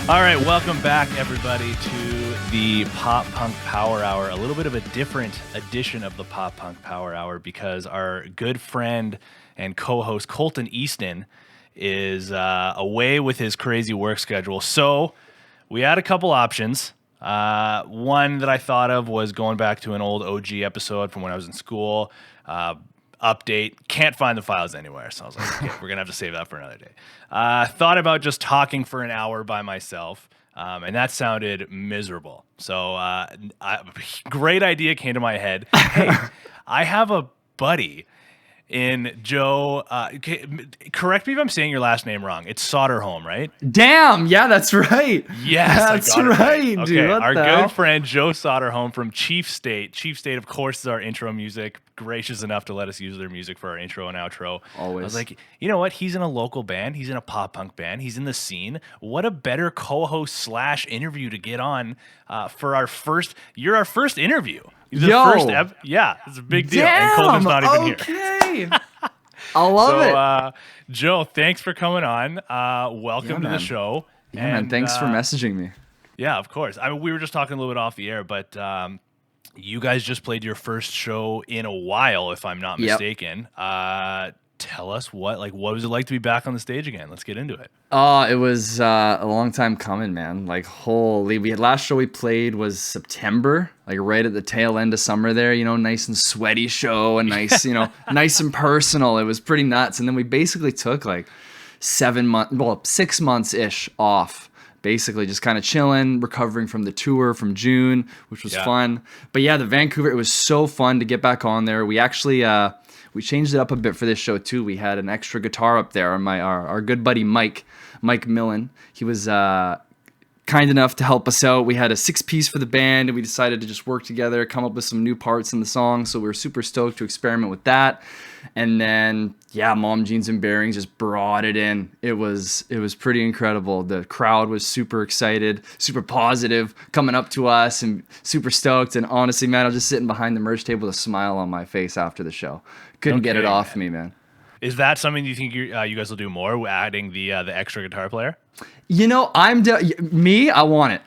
All right, welcome back, everybody, to the Pop Punk Power Hour. A little bit of a different edition of the Pop Punk Power Hour because our good friend and co-host Colton Easton is away with his crazy work schedule. So we had a couple options. One that I thought of was going back to an old OG episode from when I was in school. Update, can't find the files anywhere. So I was like, okay, we're going to have to save that for another day. Thought about just talking for an hour by myself, and that sounded miserable. So great idea came to my head. Hey, I have a buddy in Joe. Correct me if I'm saying your last name wrong. It's Soderholm, right? Damn, yeah, that's right. Yes, that's right, okay, dude. What our the good hell? friend Joe Soderholm from Chief State. Chief State, of course, is our intro music. Gracious enough to let us use their music for our intro and outro. Always. I was like, you know what? He's in a local band. He's in a pop punk band. He's in the scene. What a better co-host / interview to get on for our first. You're our first interview. Yo. Yeah, it's a big deal. Damn, And Colton's not even here. okay. I love it. Joe, thanks for coming on. Welcome to the show. Yeah, man, thanks for messaging me. Yeah, of course. I mean, we were just talking a little bit off the air, but you guys just played your first show in a while, if I'm not mistaken. Tell us what was it like to be back on the stage again? Let's get into it. It was a long time coming, man. Like, holy, last show we played was September, like right at the tail end of summer there, nice and sweaty show and nice, nice and personal. It was pretty nuts. And then we basically took like 6 months-ish off. Basically just kind of chilling, recovering from the tour from June, which was fun. But yeah, the Vancouver, it was so fun to get back on there. We actually we changed it up a bit for this show too. We had an extra guitar up there. Our good buddy Mike Millen. He was kind enough to help us out. We had a 6-piece for the band, and we decided to just work together, come up with some new parts in the song. So we were super stoked to experiment with that. And then, Mom Jeans and Bearings just brought it in. It was pretty incredible. The crowd was super excited, super positive, coming up to us and super stoked. And honestly, man, I was just sitting behind the merch table with a smile on my face after the show. Couldn't get it off me, man. Is that something you think you guys will do more, adding the extra guitar player? I want it.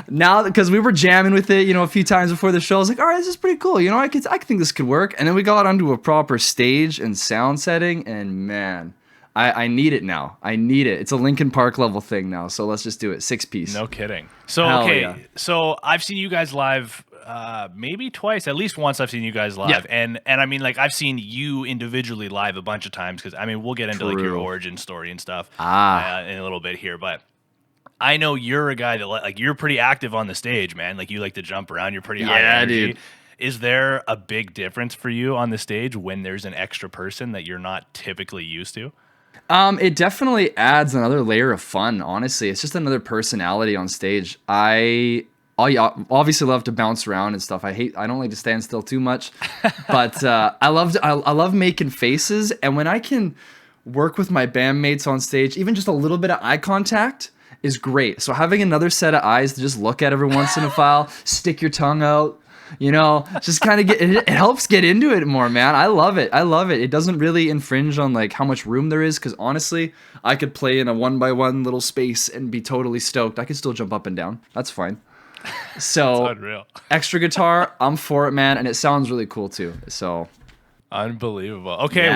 Now, because we were jamming with it, a few times before the show. I was like, all right, this is pretty cool. I think this could work. And then we got onto a proper stage and sound setting, and man, I need it now. I need it. It's a Linkin Park level thing now. So let's just do it. 6-piece. No kidding. So So I've seen you guys live. Maybe twice, at least once I've seen you guys live. And I mean, like, I've seen you individually live a bunch of times because, I mean, we'll get into like your origin story and stuff in a little bit here, but I know you're a guy that you're pretty active on the stage, man. Like, you like to jump around. You're pretty high energy. Dude. Is there a big difference for you on the stage when there's an extra person that you're not typically used to? It definitely adds another layer of fun, honestly. It's just another personality on stage. I obviously love to bounce around and stuff. I don't like to stand still too much, but I love making faces. And when I can work with my bandmates on stage, even just a little bit of eye contact is great. So having another set of eyes to just look at every once in a while, stick your tongue out, just kind of it helps get into it more, man. I love it. It doesn't really infringe on like how much room there is, because honestly, I could play in a 1x1 little space and be totally stoked. I could still jump up and down. That's fine. So unreal. Extra guitar, I'm for it, man, and it sounds really cool too. So unbelievable. Okay,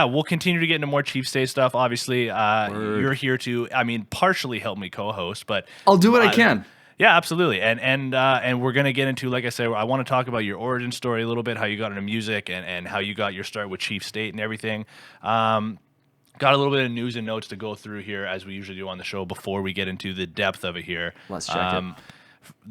we'll continue to get into more Chief State stuff. Obviously, you're here to, partially help me co-host, but I'll do what I can. Yeah, absolutely. And we're gonna get into, like I said, I want to talk about your origin story a little bit, how you got into music and how you got your start with Chief State and everything. Got a little bit of news and notes to go through here, as we usually do on the show, before we get into the depth of it here. Let's check it.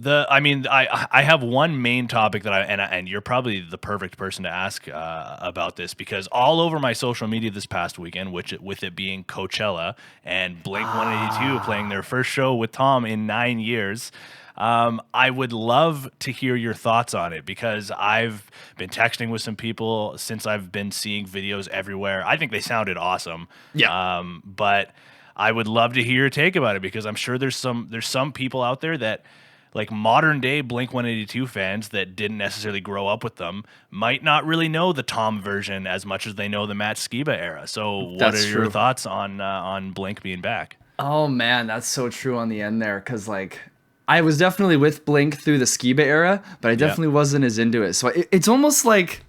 I have one main topic that and you're probably the perfect person to ask about this, because all over my social media this past weekend, with it being Coachella and Blink-182 playing their first show with Tom in 9 years. I would love to hear your thoughts on it, because I've been texting with some people since I've been seeing videos everywhere. I think they sounded awesome. Yeah. But I would love to hear your take about it, because I'm sure there's some people out there that, like, modern day Blink-182 fans that didn't necessarily grow up with them, might not really know the Tom version as much as they know the Matt Skiba era. So what are your thoughts on Blink being back? Oh man, that's so true on the end there, because like I was definitely with Blink through the Skiba era, but I Yeah. definitely wasn't as into it. So it's almost like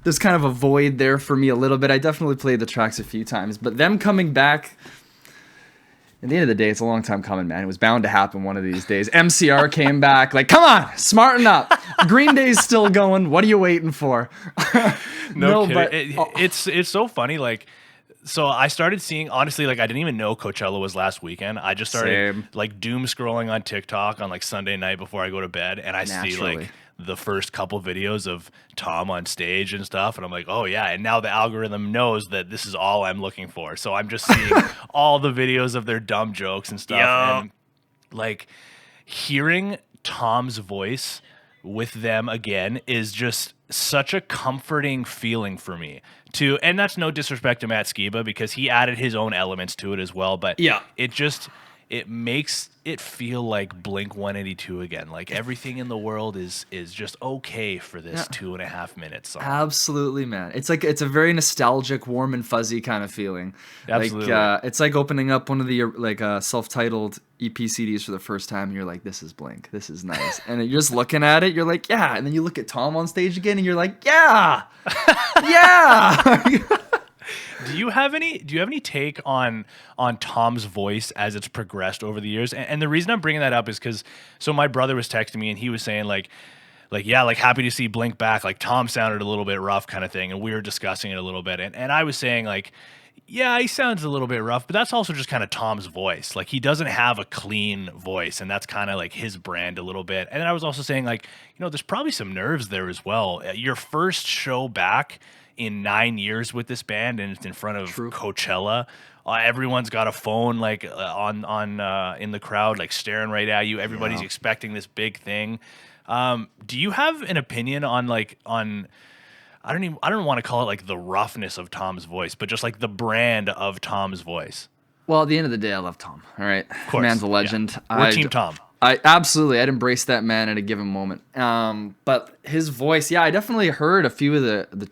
there's kind of a void there for me a little bit. I definitely played the tracks a few times, but them coming back. At the end of the day, it's a long time coming, man. It was bound to happen one of these days. MCR came back, like, come on, smarten up. Green Day's still going. What are you waiting for? No kidding. But It's so funny. Like, so I started seeing, honestly, like I didn't even know Coachella was last weekend. I just started Same. like doom scrolling on TikTok on like Sunday night before I go to bed, and I see Naturally. like the first couple videos of Tom on stage and stuff, and I'm like, oh yeah. And now the algorithm knows that this is all I'm looking for, so I'm just seeing all the videos of their dumb jokes and stuff. Yeah. And like hearing Tom's voice with them again is just such a comforting feeling for me to, and that's no disrespect to Matt Skiba because he added his own elements to it as well, but Yeah. it makes it feel like Blink 182 again. Like everything in the world is just okay for this 2.5 minutes song. Absolutely, man. It's like it's a very nostalgic, warm and fuzzy kind of feeling. Absolutely. Like it's like opening up one of the like self-titled EP CDs for the first time, and you're like, "This is Blink. This is nice." And you're just looking at it, you're like, "Yeah." And then you look at Tom on stage again, and you're like, "Yeah, yeah." Do you have any take on Tom's voice as it's progressed over the years? And the reason I'm bringing that up is because so my brother was texting me and he was saying like yeah, like happy to see Blink back. Like Tom sounded a little bit rough kind of thing, and we were discussing it a little bit. And I was saying like, yeah, he sounds a little bit rough, but that's also just kind of Tom's voice. Like he doesn't have a clean voice, and that's kind of like his brand a little bit. And then I was also saying like, there's probably some nerves there as well. Your first show back in 9 years with this band, and it's in front of True. Coachella. Everyone's got a phone like on in the crowd, like staring right at you. Everybody's expecting this big thing. Do you have an opinion on I don't want to call it like the roughness of Tom's voice, but just like the brand of Tom's voice? Well, at the end of the day, I love Tom. All right, Of course, man's a legend. Yeah. We're Team Tom. I absolutely, I'd embrace that man at a given moment. But his voice, yeah, I definitely heard a few of the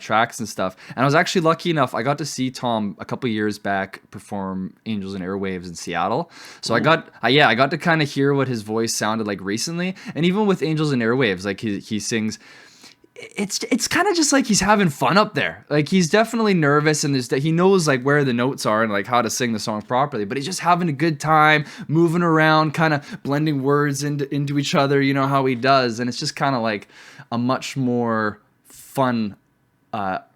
tracks and stuff. And I was actually lucky enough, I got to see Tom a couple years back perform Angels and Airwaves in Seattle. So I got to kind of hear what his voice sounded like recently. And even with Angels and Airwaves, like he sings. It's kind of just like he's having fun up there. Like he's definitely nervous, and he knows like where the notes are and like how to sing the song properly. But he's just having a good time, moving around, kind of blending words into each other. You know how he does, and it's just kind of like a much more fun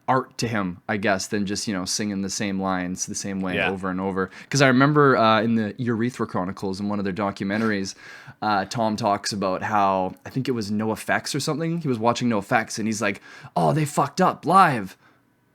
art to him, I guess, than just singing the same lines the same way over and over. Because I remember in the Urethra Chronicles, in one of their documentaries, Tom talks about how, I think it was No Effects or something. He was watching No Effects and he's like, "Oh, they fucked up live.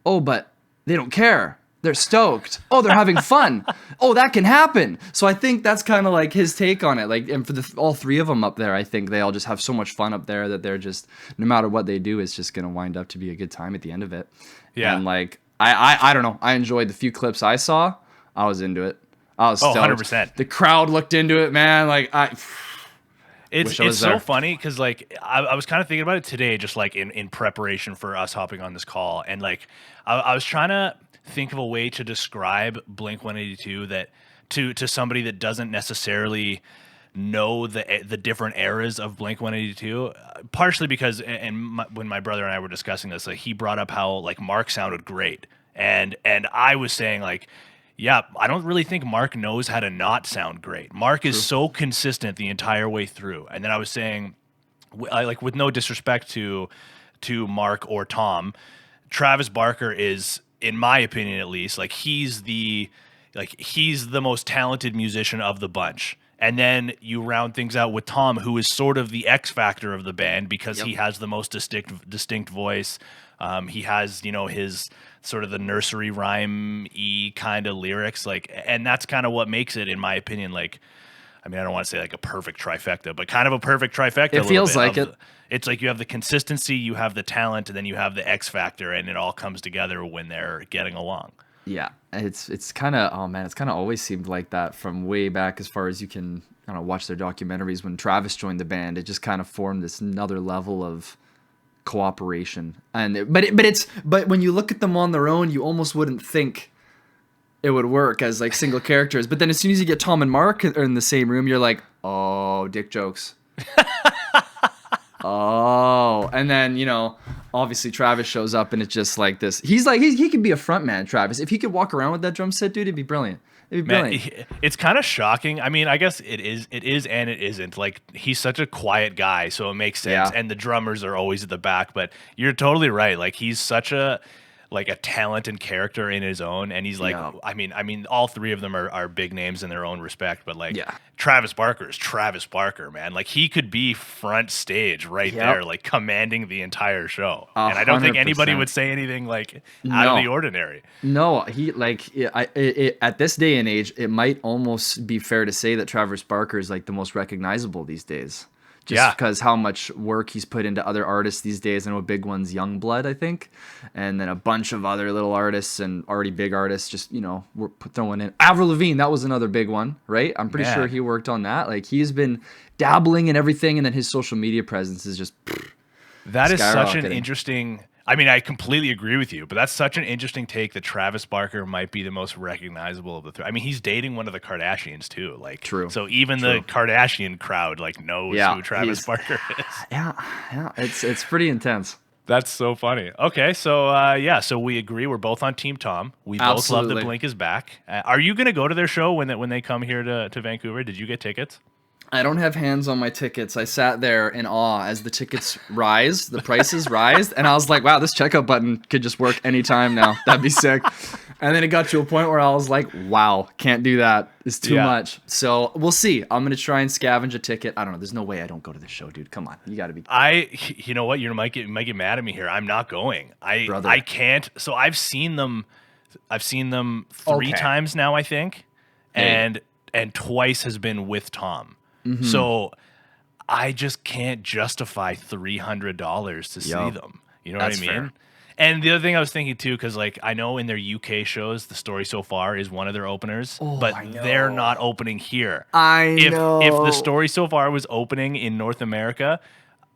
Oh, but they don't care. They're stoked. Oh, they're having fun. Oh, that can happen." So I think that's kind of like his take on it. Like, and for all three of them up there, I think they all just have so much fun up there that they're just, no matter what they do, it's just going to wind up to be a good time at the end of it. Yeah. And like, I don't know. I enjoyed the few clips I saw. I was into it. I was stoked. 100%. The crowd looked into it, man. Like, It's was so there. funny because like I was kind of thinking about it today, just like in preparation for us hopping on this call, and like I was trying to think of a way to describe Blink 182 that to somebody that doesn't necessarily know the different eras of Blink 182. Partially because when my brother and I were discussing this, like he brought up how like Mark sounded great, and I was saying like, yeah, I don't really think Mark knows how to not sound great. Mark is so consistent the entire way through. And then I was saying, like, with no disrespect to Mark or Tom, Travis Barker is, in my opinion at least, like he's the most talented musician of the bunch. And then you round things out with Tom, who is sort of the X factor of the band because he has the most distinct voice. He has, his sort of the nursery rhyme-y kind of lyrics, like, and that's kind of what makes it, in my opinion, like, I mean, I don't want to say like a perfect trifecta, but kind of a perfect trifecta. It feels like it. It's like you have the consistency, you have the talent, and then you have the X factor, and it all comes together when they're getting along. Yeah, it's kind of, oh man, it's kind of always seemed like that from way back, as far as you can, I don't know, watch their documentaries. When Travis joined the band, it just kind of formed this another level of cooperation. And but when you look at them on their own, you almost wouldn't think it would work as like single characters. But then as soon as you get Tom and Mark are in the same room, you're like, oh, dick jokes. Oh, and then, you know, obviously Travis shows up and it's just like this. He's like, he could be a front man, Travis. If he could walk around with that drum set, dude, it'd be brilliant. It'd be brilliant. Man, it's kind of shocking. I mean, I guess it is and it isn't. Like, he's such a quiet guy, so it makes sense. Yeah. And the drummers are always at the back, but you're totally right. Like, he's such a talent and character in his own, and he's like, Yeah. I mean, all three of them are big names in their own respect, but like, Yeah. Travis Barker is Travis Barker, man. Like, he could be front stage right Yep. there, like commanding the entire show, and I don't think anybody 100%. would say anything like out of the ordinary. No, he like at this day and age, it might almost be fair to say that Travis Barker is like the most recognizable these days. Just because how much work he's put into other artists these days. I know a big one's Youngblood, I think, and then a bunch of other little artists and already big artists just, you know, were throwing in. Avril Lavigne, that was another big one, right? I'm pretty sure he worked on that. Like, he's been dabbling in everything, and then his social media presence is just that is such an skyrocketing. interesting. I mean, I completely agree with you, but that's such an interesting take that Travis Barker might be the most recognizable of the three. I mean, he's dating one of the Kardashians too. Like, True. So even the Kardashian crowd like knows who Travis Barker is. Yeah, it's pretty intense. That's so funny. Okay, so so we agree. We're both on Team Tom. We both love that Blink is back. Are you going to go to their show when they come here to Vancouver? Did you get tickets? I don't have hands on my tickets. I sat there in awe as the tickets rise, the prices rise, and I was like, wow, this checkout button could just work anytime now. That'd be sick. And then it got to a point where I was like, wow, can't do that. It's too much. So we'll see. I'm going to try and scavenge a ticket. I don't know. There's no way I don't go to this show, dude. Come on. You got to be. You know what? You might get mad at me here. I'm not going. Brother. I can't. So I've seen them 3 times now, I think. And twice has been with Tom. Mm-hmm. So I just can't justify $300 to see them. You know what I mean? Fair. And the other thing I was thinking too, because like I know in their UK shows, The Story So Far is one of their openers, but they're not opening here. I know. If The Story So Far was opening in North America,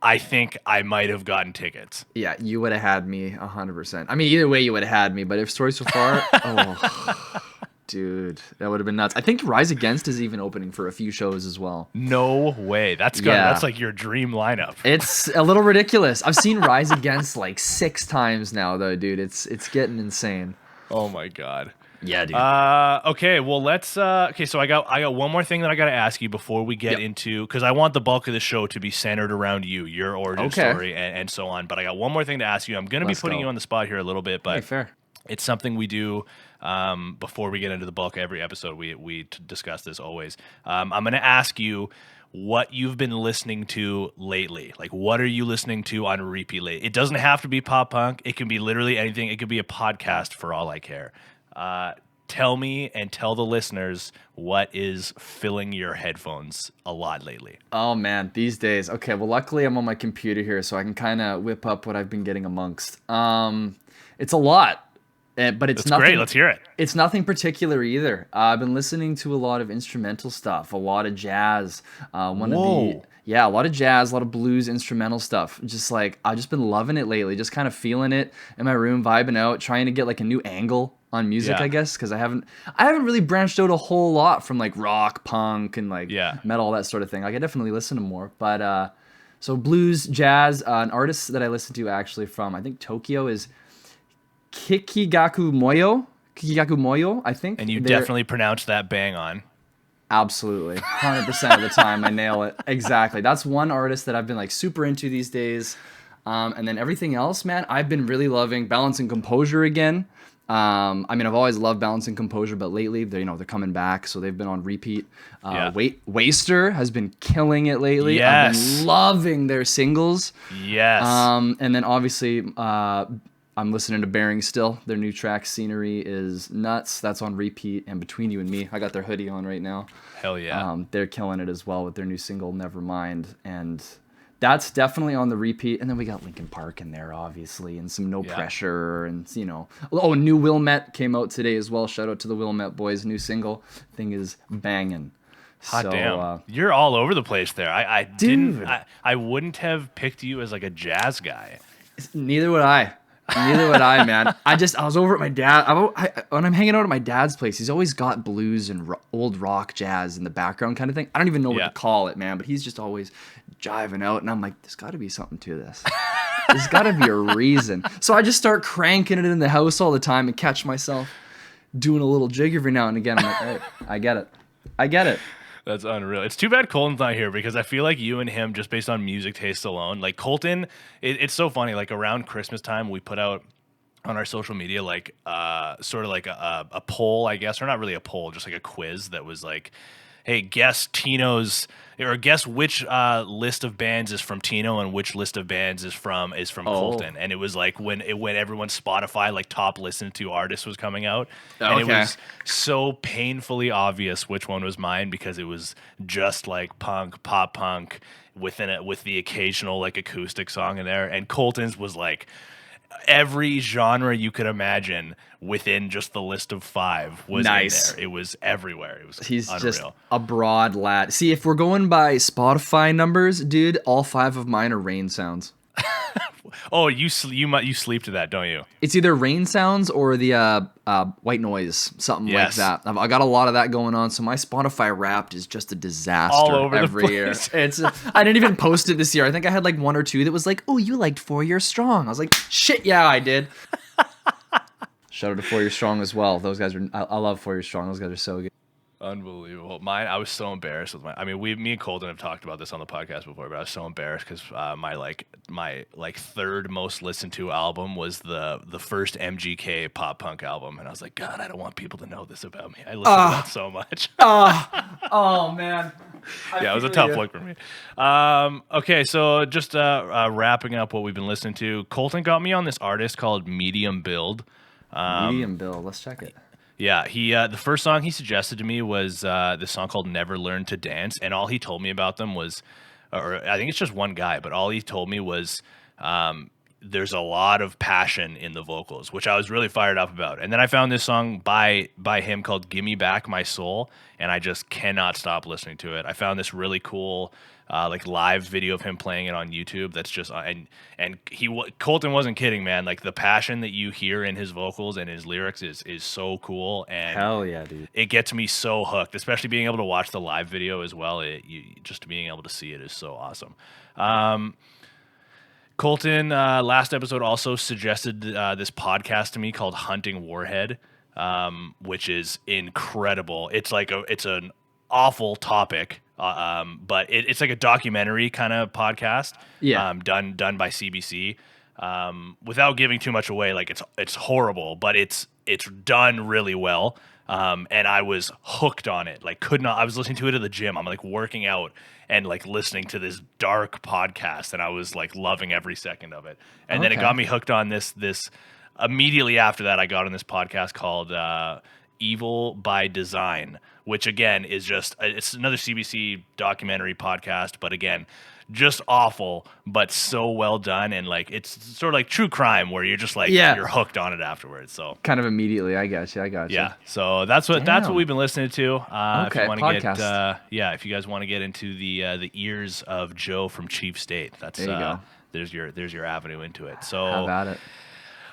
I think I might have gotten tickets. Yeah, you would have had me 100%. I mean, either way, you would have had me. But if Story So Far, dude, that would have been nuts. I think Rise Against is even opening for a few shows as well. No way. That's like your dream lineup. It's a little ridiculous. I've seen Rise Against like 6 times now, though, dude. It's getting insane. Oh my god. Yeah, dude. Okay, well let's okay, so I got one more thing that I got to ask you before we get into, cuz I want the bulk of the show to be centered around you, your origin story and so on, but I got one more thing to ask you. I'm going to be putting you on the spot here a little bit, but fair. It's something we do before we get into the bulk of every episode. We discuss this always. I'm going to ask you what you've been listening to lately. Like, what are you listening to on repeat lately? It doesn't have to be pop punk. It can be literally anything. It could be a podcast for all I care. Tell me and tell the listeners what is filling your headphones a lot lately. Oh, man, these days. Okay, well, luckily I'm on my computer here, so I can kind of whip up what I've been getting amongst. It's a lot. But it's nothing. Great. Let's hear it. It's nothing particular either. I've been listening to a lot of instrumental stuff, a lot of jazz. A lot of jazz, a lot of blues, instrumental stuff. Just like I've just been loving it lately. Just kind of feeling it in my room, vibing out, trying to get like a new angle on music, I guess, because I haven't really branched out a whole lot from like rock, punk, and like metal, that sort of thing. Like I definitely listen to more, but so blues, jazz. An artist that I listen to actually from I think Tokyo is Kikigaku Moyo, I think. And you definitely pronounced that bang on. Absolutely. 100% of the time I nail it. Exactly. That's one artist that I've been like super into these days. And then everything else, man, I've been really loving Balance and Composure again. I mean, I've always loved Balance and Composure, but lately they're coming back, so they've been on repeat. Waster has been killing it lately. Yes. I've been loving their singles. Yes. And then obviously I'm listening to Bearing still. Their new track, Scenery, is nuts. That's on repeat. And Between You and Me, I got their hoodie on right now. Hell yeah. They're killing it as well with their new single, Nevermind. And that's definitely on the repeat. And then we got Linkin Park in there, obviously, and some No Pressure. And, a new Wilmette came out today as well. Shout out to the Wilmette boys. New single. Thing is banging. Hot damn. You're all over the place there. I wouldn't have picked you as like a jazz guy. Neither would I. Neither would I, man. I was over at my dad. When I'm hanging out at my dad's place, he's always got blues and old rock jazz in the background kind of thing. I don't even know what to call it, man, but he's just always jiving out. And I'm like, there's got to be something to this. There's got to be a reason. So I just start cranking it in the house all the time and catch myself doing a little jig every now and again. I'm like, hey, I get it. That's unreal. It's too bad Colton's not here because I feel like you and him, just based on music taste alone, like Colton, it's so funny. Like around Christmas time, we put out on our social media like sort of like a poll, I guess, or not really a poll, just like a quiz that was like, hey, guess Tino's, or guess which list of bands is from Tino and which list of bands is from Colton. And it was like when everyone's Spotify like top listened to artist was coming out, and it was so painfully obvious which one was mine because it was just like punk, pop punk, with the occasional like acoustic song in there, and Colton's was like every genre you could imagine within just the list of 5 was in there. It was everywhere. It was unreal. Just a broad lad. See, if we're going by Spotify numbers, dude, all 5 of mine are rain sounds. Oh, you sleep to that, don't you? It's either rain sounds or the white noise, something like that. I got a lot of that going on, so my Spotify Wrapped is just a disaster all over every year. I didn't even post it this year. I think I had like 1 or 2 that was like, "Oh, you liked 4 Year Strong." I was like, "Shit, yeah, I did." Shout out to 4 Year Strong as well. Those guys I love 4 Year Strong. Those guys are so good. Unbelievable. Mine, I was so embarrassed with I mean, me and Colton have talked about this on the podcast before, but I was so embarrassed because my third most listened to album was the first MGK pop punk album, and I was like, God, I don't want people to know this about me. I listen to that so much. Oh man. Yeah, it was a tough look for me. Okay, so just wrapping up what we've been listening to, Colton got me on this artist called Medium Build. Medium Build. Let's check it. Yeah, the first song he suggested to me was this song called Never Learn to Dance, and all he told me about them was, or I think it's just one guy, but all he told me was there's a lot of passion in the vocals, which I was really fired up about. And then I found this song by him called Gimme Back My Soul, and I just cannot stop listening to it. I found this really cool like live video of him playing it on YouTube. That's just Colton wasn't kidding, man. Like the passion that you hear in his vocals and his lyrics is so cool, and hell yeah, dude. It gets me so hooked, especially being able to watch the live video as well. Just being able to see it is so awesome. Colton last episode also suggested this podcast to me called Hunting Warhead, which is incredible. It's like it's an awful topic. But it's like a documentary kind of podcast, done by CBC. Without giving too much away, like it's horrible, but it's done really well. And I was hooked on it. Like I was listening to it at the gym. I'm like working out and like listening to this dark podcast, and I was like loving every second of it. And then it got me hooked on this. Immediately after that, I got on this podcast called Evil by Design, which again is it's another CBC documentary podcast, but again, just awful, but so well done. And like, it's sort of like true crime where you're just like, you're hooked on it afterwards. So kind of immediately. I got you. Yeah. So that's what we've been listening to. If you want to get, if you guys want to get into the ears of Joe from Chief State, that's, there you go. There's your avenue into it. So how about it?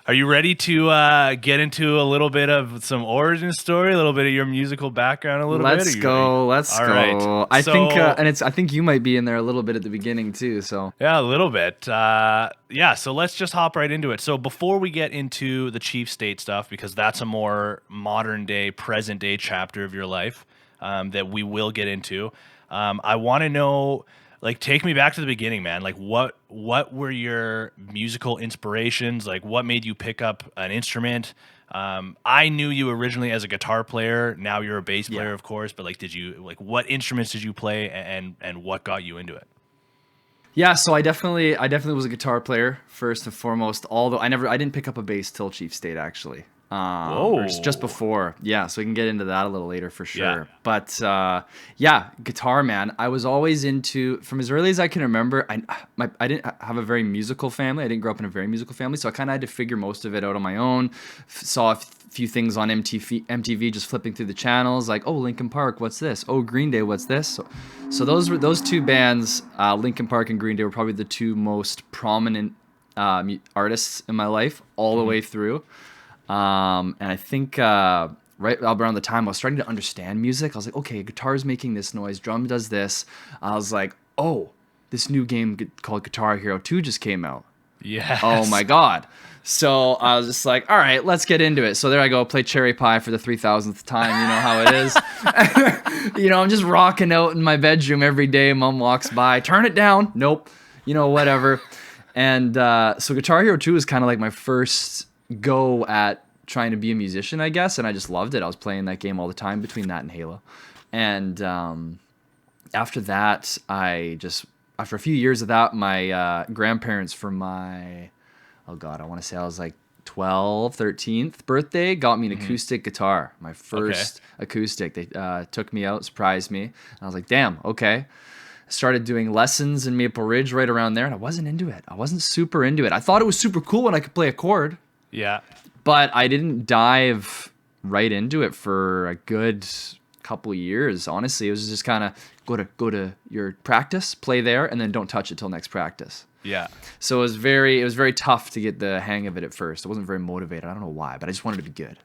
Are you ready to get into a little bit of some origin story, a little bit of your musical background, a little bit? Let's go. Right. I think you might be in there a little bit at the beginning too. So yeah, a little bit. So let's just hop right into it. So before we get into the Chief State stuff, because that's a more modern day, present day chapter of your life that we will get into, I want to know. Like, take me back to the beginning, man. Like, what were your musical inspirations? Like, what made you pick up an instrument? I knew you originally as a guitar player. Now you're a bass player, of course. But like, what instruments did you play, and what got you into it? Yeah, so I definitely was a guitar player first and foremost. Although I didn't pick up a bass till Chief State actually. Or just before. Yeah, so we can get into that a little later for sure. Yeah. But guitar, man. I was always into, from as early as I can remember, I didn't have a very musical family. I didn't grow up in a very musical family, so I kind of had to figure most of it out on my own. Saw a few things on MTV just flipping through the channels, like, oh, Linkin Park, what's this? Oh, Green Day, what's this? So those two bands, Linkin Park and Green Day, were probably the two most prominent artists in my life all the way through. And I think right around the time I was starting to understand music, I was like, okay, guitar's making this noise, drum does this. I was like, oh, this new game called Guitar Hero 2 just came out. Yes. Oh my God. So I was just like, all right, let's get into it. So there I go, play Cherry Pie for the 3,000th time. You know how it is. I'm just rocking out in my bedroom every day. Mom walks by, turn it down. Nope. Whatever. And so Guitar Hero 2 is kind of like my first go at trying to be a musician, I guess. And I just loved it. I was playing that game all the time between that and Halo. And after that, after a few years of that, my grandparents for my, I want to say I was like 13th birthday, got me an acoustic guitar, my first acoustic. They took me out, surprised me. And I was like, damn, okay. Started doing lessons in Maple Ridge right around there, and I wasn't into it. I wasn't super into it. I thought it was super cool when I could play a chord. Yeah. But I didn't dive right into it for a good couple years. Honestly, it was just kind of go to your practice, play there, and then don't touch it till next practice. Yeah. So it was very tough to get the hang of it at first. I wasn't very motivated. I don't know why, but I just wanted to be good.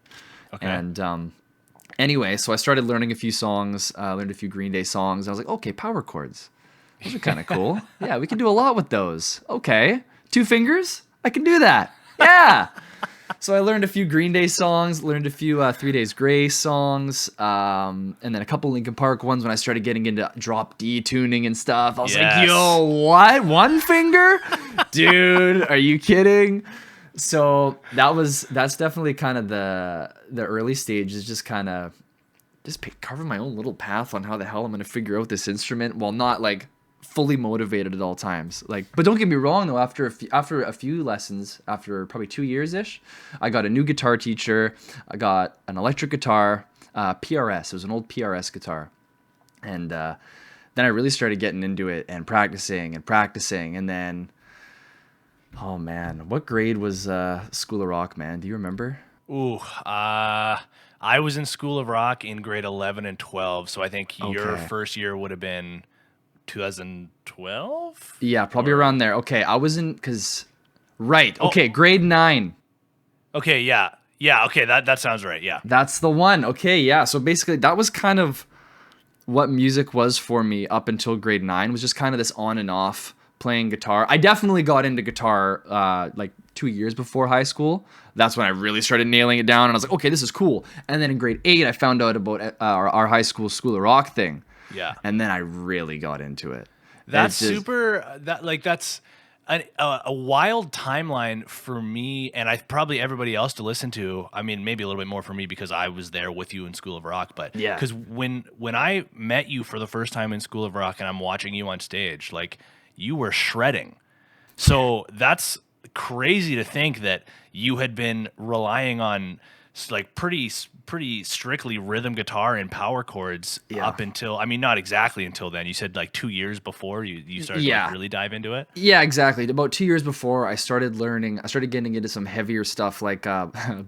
Okay. And anyway, so I started learning a few songs, learned a few Green Day songs. I was like, okay, power chords. Those are kind of cool. Yeah, we can do a lot with those. Okay. 2 fingers? I can do that. Yeah. So I learned a few Green Day songs, learned a few 3 Days Grace songs, and then a couple Linkin Park ones when I started getting into drop D tuning and stuff. I was like, yo, what? 1 finger? Dude, are you kidding? So that's definitely kind of the early stages, just kind of carving my own little path on how the hell I'm going to figure out this instrument while not like fully motivated at all times. But don't get me wrong though, after a few lessons, after probably 2 years ish, I got a new guitar teacher. I got an electric guitar, PRS. It was an old PRS guitar. And then I really started getting into it and practicing. And then, oh man, what grade was School of Rock, man? Do you remember? Ooh, I was in School of Rock in grade 11 and 12. So I think your first year would have been 2012? Yeah, probably around there. Okay, I was in, grade 9. Okay, yeah. Yeah, okay, that sounds right, yeah. That's the one. Okay, yeah. So basically, that was kind of what music was for me up until grade 9, was just kind of this on and off playing guitar. I definitely got into guitar like 2 years before high school. That's when I really started nailing it down, and I was like, okay, this is cool. And then in grade 8, I found out about our high school School of Rock thing. Yeah. And then I really got into it. That's that's a wild timeline for me, and probably everybody else to listen to. I mean, maybe a little bit more for me because I was there with you in School of Rock, but yeah. Because when I met you for the first time in School of Rock and I'm watching you on stage, like you were shredding. So that's crazy to think that you had been relying on like pretty strictly rhythm guitar and power chords up until, I mean, not exactly until then. You said like 2 years before you started to really dive into it. Yeah, exactly. About 2 years before, I started getting into some heavier stuff like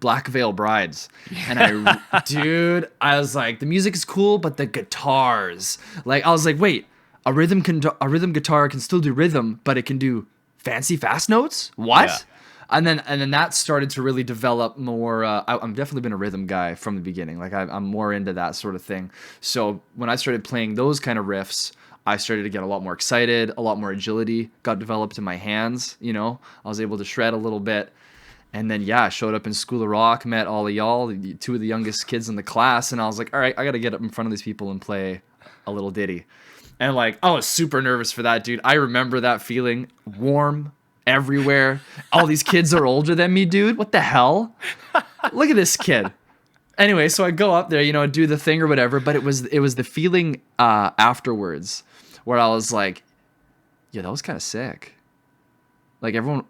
Black Veil Brides. And I was like, the music is cool, but the guitars, like, I was like, wait, a rhythm guitar can still do rhythm, but it can do fancy fast notes? What? Yeah. And then that started to really develop more. I've definitely been a rhythm guy from the beginning. Like I'm more into that sort of thing. So when I started playing those kind of riffs, I started to get a lot more excited, a lot more agility got developed in my hands. I was able to shred a little bit. And then, I showed up in School of Rock, met all of y'all, 2 of the youngest kids in the class. And I was like, all right, I got to get up in front of these people and play a little ditty. And like, I was super nervous for that, dude. I remember that feeling, warm everywhere. All these kids are older than me, dude. What the hell? Look at this kid. Anyway, so I go up there, do the thing or whatever, but it was the feeling afterwards where I was like, yeah, that was kind of sick. Like everyone,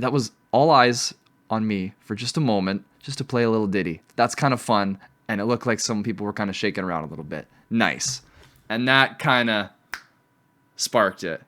that was all eyes on me for just a moment, just to play a little ditty. That's kind of fun, and it looked like some people were kind of shaking around a little bit. Nice. And that kind of sparked it.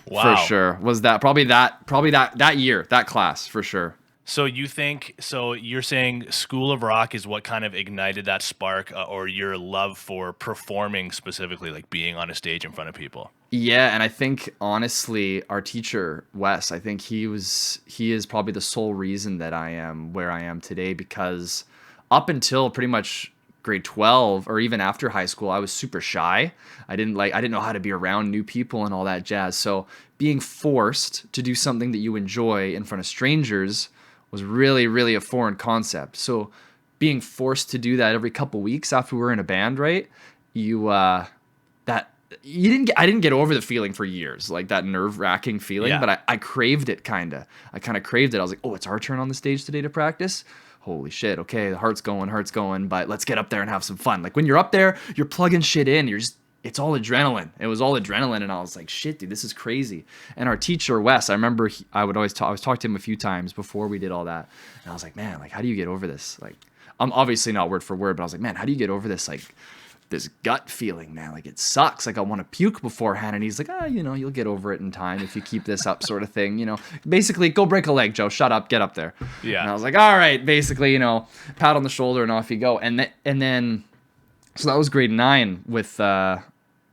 Wow. For sure. Was that probably that year, that class for sure. So you're saying School of Rock is what kind of ignited that spark or your love for performing specifically, like being on a stage in front of people? Yeah, and I think honestly, our teacher Wes, I think he is probably the sole reason that I am where I am today, because up until pretty much grade 12 or even after high school, I was super shy. I didn't know how to be around new people and all that jazz. So being forced to do something that you enjoy in front of strangers was really a foreign concept. So being forced to do that every couple weeks after we were in a band, right? You that I didn't get over the feeling for years, like that nerve-wracking feeling, Yeah. but I craved it kind of. I kind of craved it. I was like, oh, it's our turn on the stage today to practice. Holy shit, okay, the heart's going, but let's get up there and have some fun. Like when you're up there, you're plugging shit in, it's all adrenaline. It was all adrenaline, and I was like, shit, dude, this is crazy. And our teacher, Wes, I remember I was talking to him a few times before we did all that, and I was like, man, like, how do you get over this? Like, I'm obviously not word for word, but I was like, man, how do you get over this, like, this gut feeling, man? Like, it sucks. Like, I want to puke beforehand. And he's like, you'll get over it in time if you keep this up, sort of thing. Basically, go break a leg, Joe. Shut up. Get up there. Yeah. And I was like, all right, basically, pat on the shoulder and off you go. And then, so that was grade 9 with a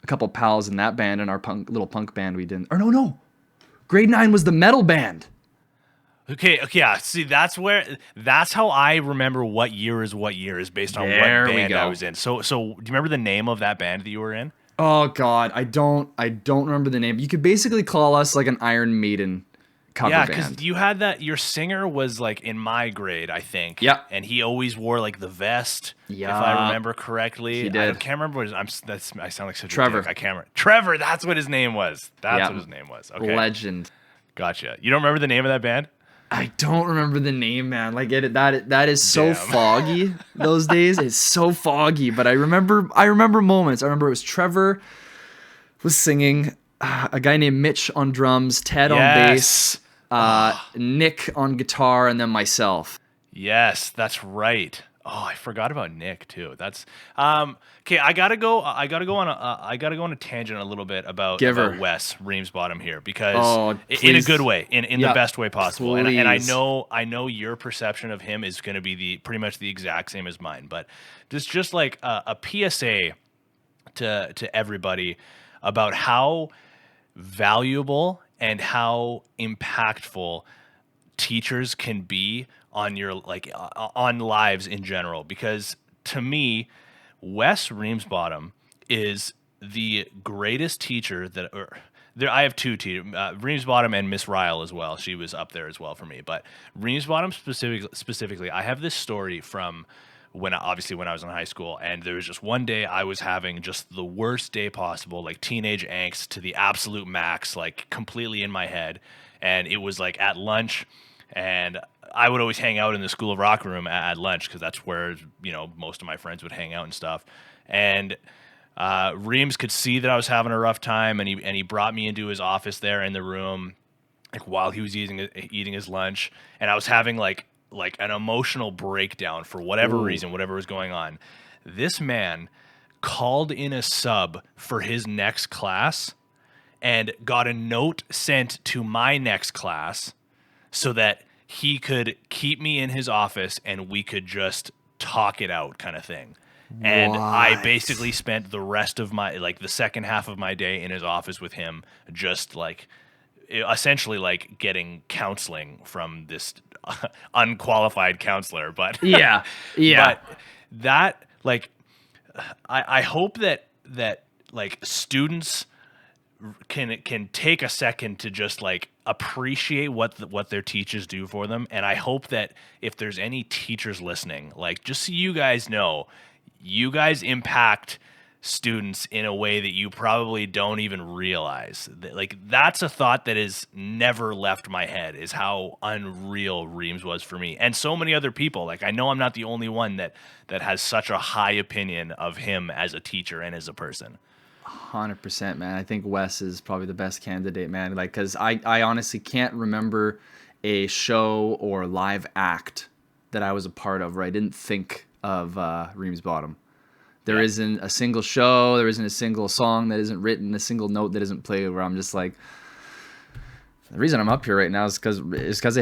couple pals in that band and our little punk band we did. Or no. Grade 9 was the metal band. Okay, yeah. See, that's how I remember what year is based on what band I was in. So do you remember the name of that band that you were in? Oh God, I don't remember the name. You could basically call us like an Iron Maiden cover band. Yeah, because you had that. Your singer was like in my grade, I think. Yeah, and he always wore like the vest. Yeah, if I remember correctly. He did. I can't remember what I sound like such Trevor. a dick. I can't remember. Trevor. That's what his name was. That's what his name was. Okay. Legend. Gotcha. You don't remember the name of that band? I don't remember the name, man. Like that is so foggy those days. It's so foggy, but I remember moments. I remember it was Trevor was singing, a guy named Mitch on drums, Ted on bass, Nick on guitar, and then myself. Yes, that's right. Oh, I forgot about Nick too. That's okay. I gotta go on a tangent a little bit about Wes Reamsbottom here, because in a good way, in the best way possible. And I know your perception of him is going to be pretty much the exact same as mine. But just like a PSA to everybody about how valuable and how impactful teachers can be on your on lives in general, because to me, Wes Reamsbottom is the greatest teacher I have two teachers, Reamsbottom and Miss Ryle as well. She was up there as well for me, but Reamsbottom specifically, I have this story from when I was in high school, and there was just one day I was having just the worst day possible, like teenage angst to the absolute max, like completely in my head, and it was like at lunch. And I would always hang out in the School of Rock room at lunch, because that's where most of my friends would hang out and stuff. And Reams could see that I was having a rough time, and he brought me into his office there in the room, like while he was eating his lunch, and I was having like an emotional breakdown for whatever reason, whatever was going on. This man called in a sub for his next class and got a note sent to my next class, so that he could keep me in his office and we could just talk it out, kind of thing. And I basically spent the rest of the second half of my day in his office with him, just essentially getting counseling from this unqualified counselor. But yeah. But that, I hope that students can take a second to just appreciate what their teachers do for them. And I hope that if there's any teachers listening, just so you guys know, you guys impact students in a way that you probably don't even realize. That's a thought that has never left my head, is how unreal Reams was for me and so many other people. I know I'm not the only one that has such a high opinion of him as a teacher and as a person. 100%, man. I think Wes is probably the best candidate, man. Because I honestly can't remember a show or live act that I was a part of where I didn't think of Reamsbottom. There isn't a single show, there isn't a single song that isn't written, a single note that isn't played, where I'm just like, the reason I'm up here right now is because of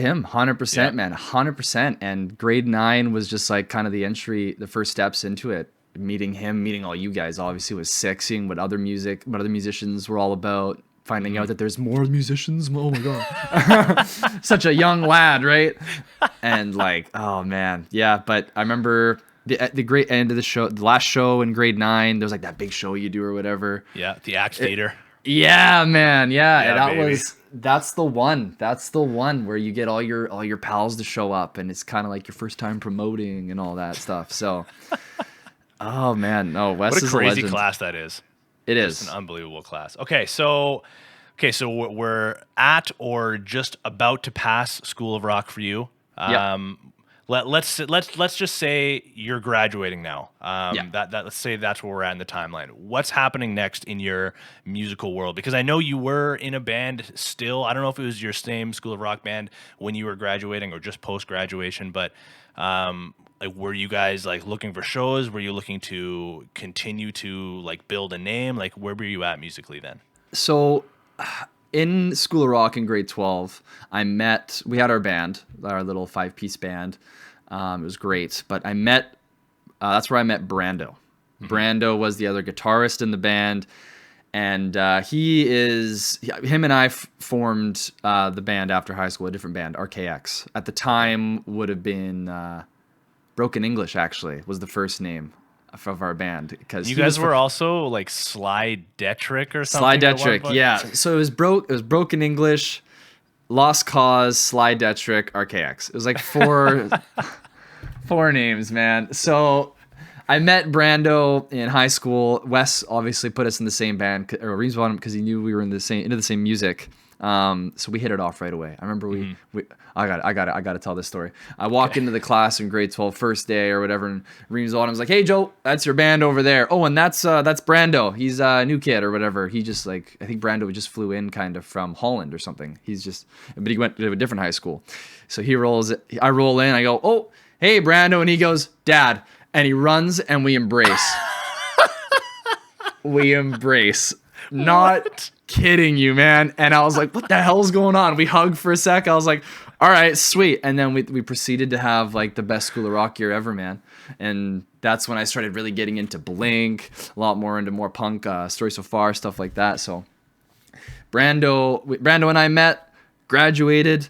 him. 100%, man. 100%. And grade 9 was just kind of the first steps into it. meeting him, meeting all you guys obviously was sick. Seeing what other musicians were all about. Finding out that there's more musicians. Oh my god, such a young lad, right? And like, oh man, yeah. But I remember the great end of the show, the last show in grade 9. There was like that big show you do or whatever. Yeah, the Axe Theater. Yeah, man. Yeah, and that baby. that's the one. That's the one where you get all your pals to show up, and it's kind of like your first time promoting and all that stuff. So, oh man, no, Wes What a is crazy legend. class that is. It It's is. an unbelievable class. Okay, so we're at or just about to pass School of Rock for you. Yep. Let's just say you're graduating now. Yeah. That let's say that's where we're at in the timeline. What's happening next in your musical world? Because I know you were in a band still. I don't know if it was your same School of Rock band when you were graduating or just post graduation, but like, were you guys like looking for shows? Were you looking to continue to like build a name? Like, where were you at musically then? So, in School of Rock in grade 12, we had our band, our little 5-piece band. It was great, but that's where I met Brando. Brando was the other guitarist in the band, and him and I formed the band after high school, a different band, RKX. At the time would have been Broken English, actually, was the first name of our band. Because You guys were also like Sly Detrick or something? Sly at one Detrick, point? yeah. So it was Broken English, Lost Cause, Sly Detrick, RKX. It was like four names, man. So I met Brando in high school. Wes obviously put us in the same band, or Reeves brought him because he knew we were into the same music. So we hit it off right away. I remember I got to tell this story. I walk into the class in grade 12, first day or whatever, and Reeves was like, "Hey Joe, that's your band over there. Oh, and that's Brando. He's a new kid or whatever. He just I think Brando just flew in kind of from Holland or something. But he went to a different high school. So I roll in, I go, "Oh, hey Brando," and he goes, "Dad," and he runs and we embrace. We embrace. Not kidding you, man. And I was like, what the hell's going on? We hugged for a sec. I was like, all right, sweet. And then we proceeded to have like the best School of Rock year ever, man. And that's when I started really getting into Blink, a lot more into more punk, Story So Far, stuff like that. So Brando and I met, graduated,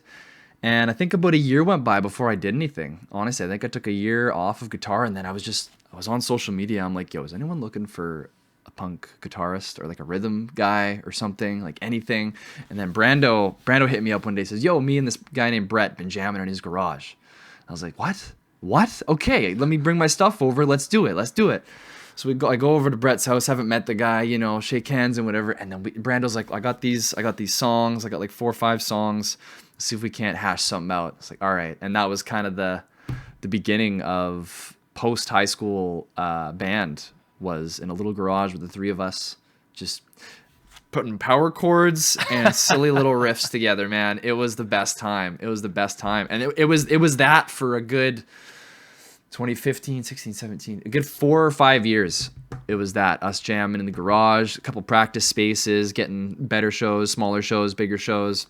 and I think about a year went by before I did anything. Honestly, I think I took a year off of guitar, and then I was on social media. I'm like, yo, is anyone looking for a punk guitarist or like a rhythm guy or something, like anything? And then Brando hit me up one day, says, yo, me and this guy named Brett been jamming in his garage. I was like, what? Okay, let me bring my stuff over. Let's do it. So I go over to Brett's house, haven't met the guy, shake hands and whatever. And then Brando's like, I got these songs. I got like 4 or 5 songs. Let's see if we can't hash something out. It's like, all right. And that was kind of the beginning of post high school band. Was in a little garage with the 3 of us, just putting power chords and silly little riffs together, man. It was the best time. And it was that for a good 2015, 16, 17, a good 4 or 5 years. It was that, us jamming in the garage, a couple practice spaces, getting better shows, smaller shows, bigger shows.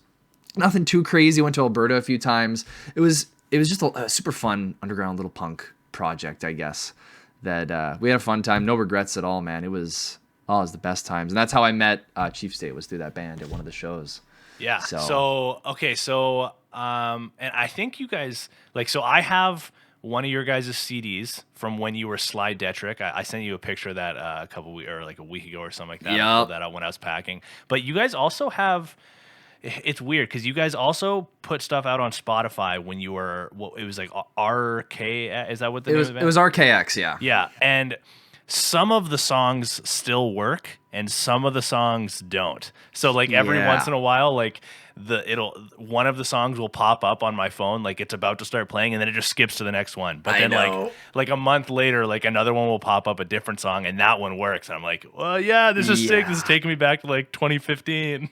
Nothing too crazy. Went to Alberta a few times. It was just a super fun underground little punk project, I guess. That we had a fun time, no regrets at all, man. It was the best times, and that's how I met Chief State, was through that band at one of the shows. Yeah. So and I think you guys so I have one of your guys' CDs from when you were Sly Detrick. I sent you a picture of that a week ago or something like that. Yep. I pulled that out when I was packing. But you guys also have. It's weird because you guys also put stuff out on Spotify when you were it was like RK. Is that what the name of the band? It was RKX, yeah. Yeah, and some of the songs still work and some of the songs don't. So like every once in a while, like one of the songs will pop up on my phone, like it's about to start playing, and then it just skips to the next one. But then like a month later, like another one will pop up, a different song, and that one works. And I'm like, well, yeah, this is sick. This is taking me back to like 2015.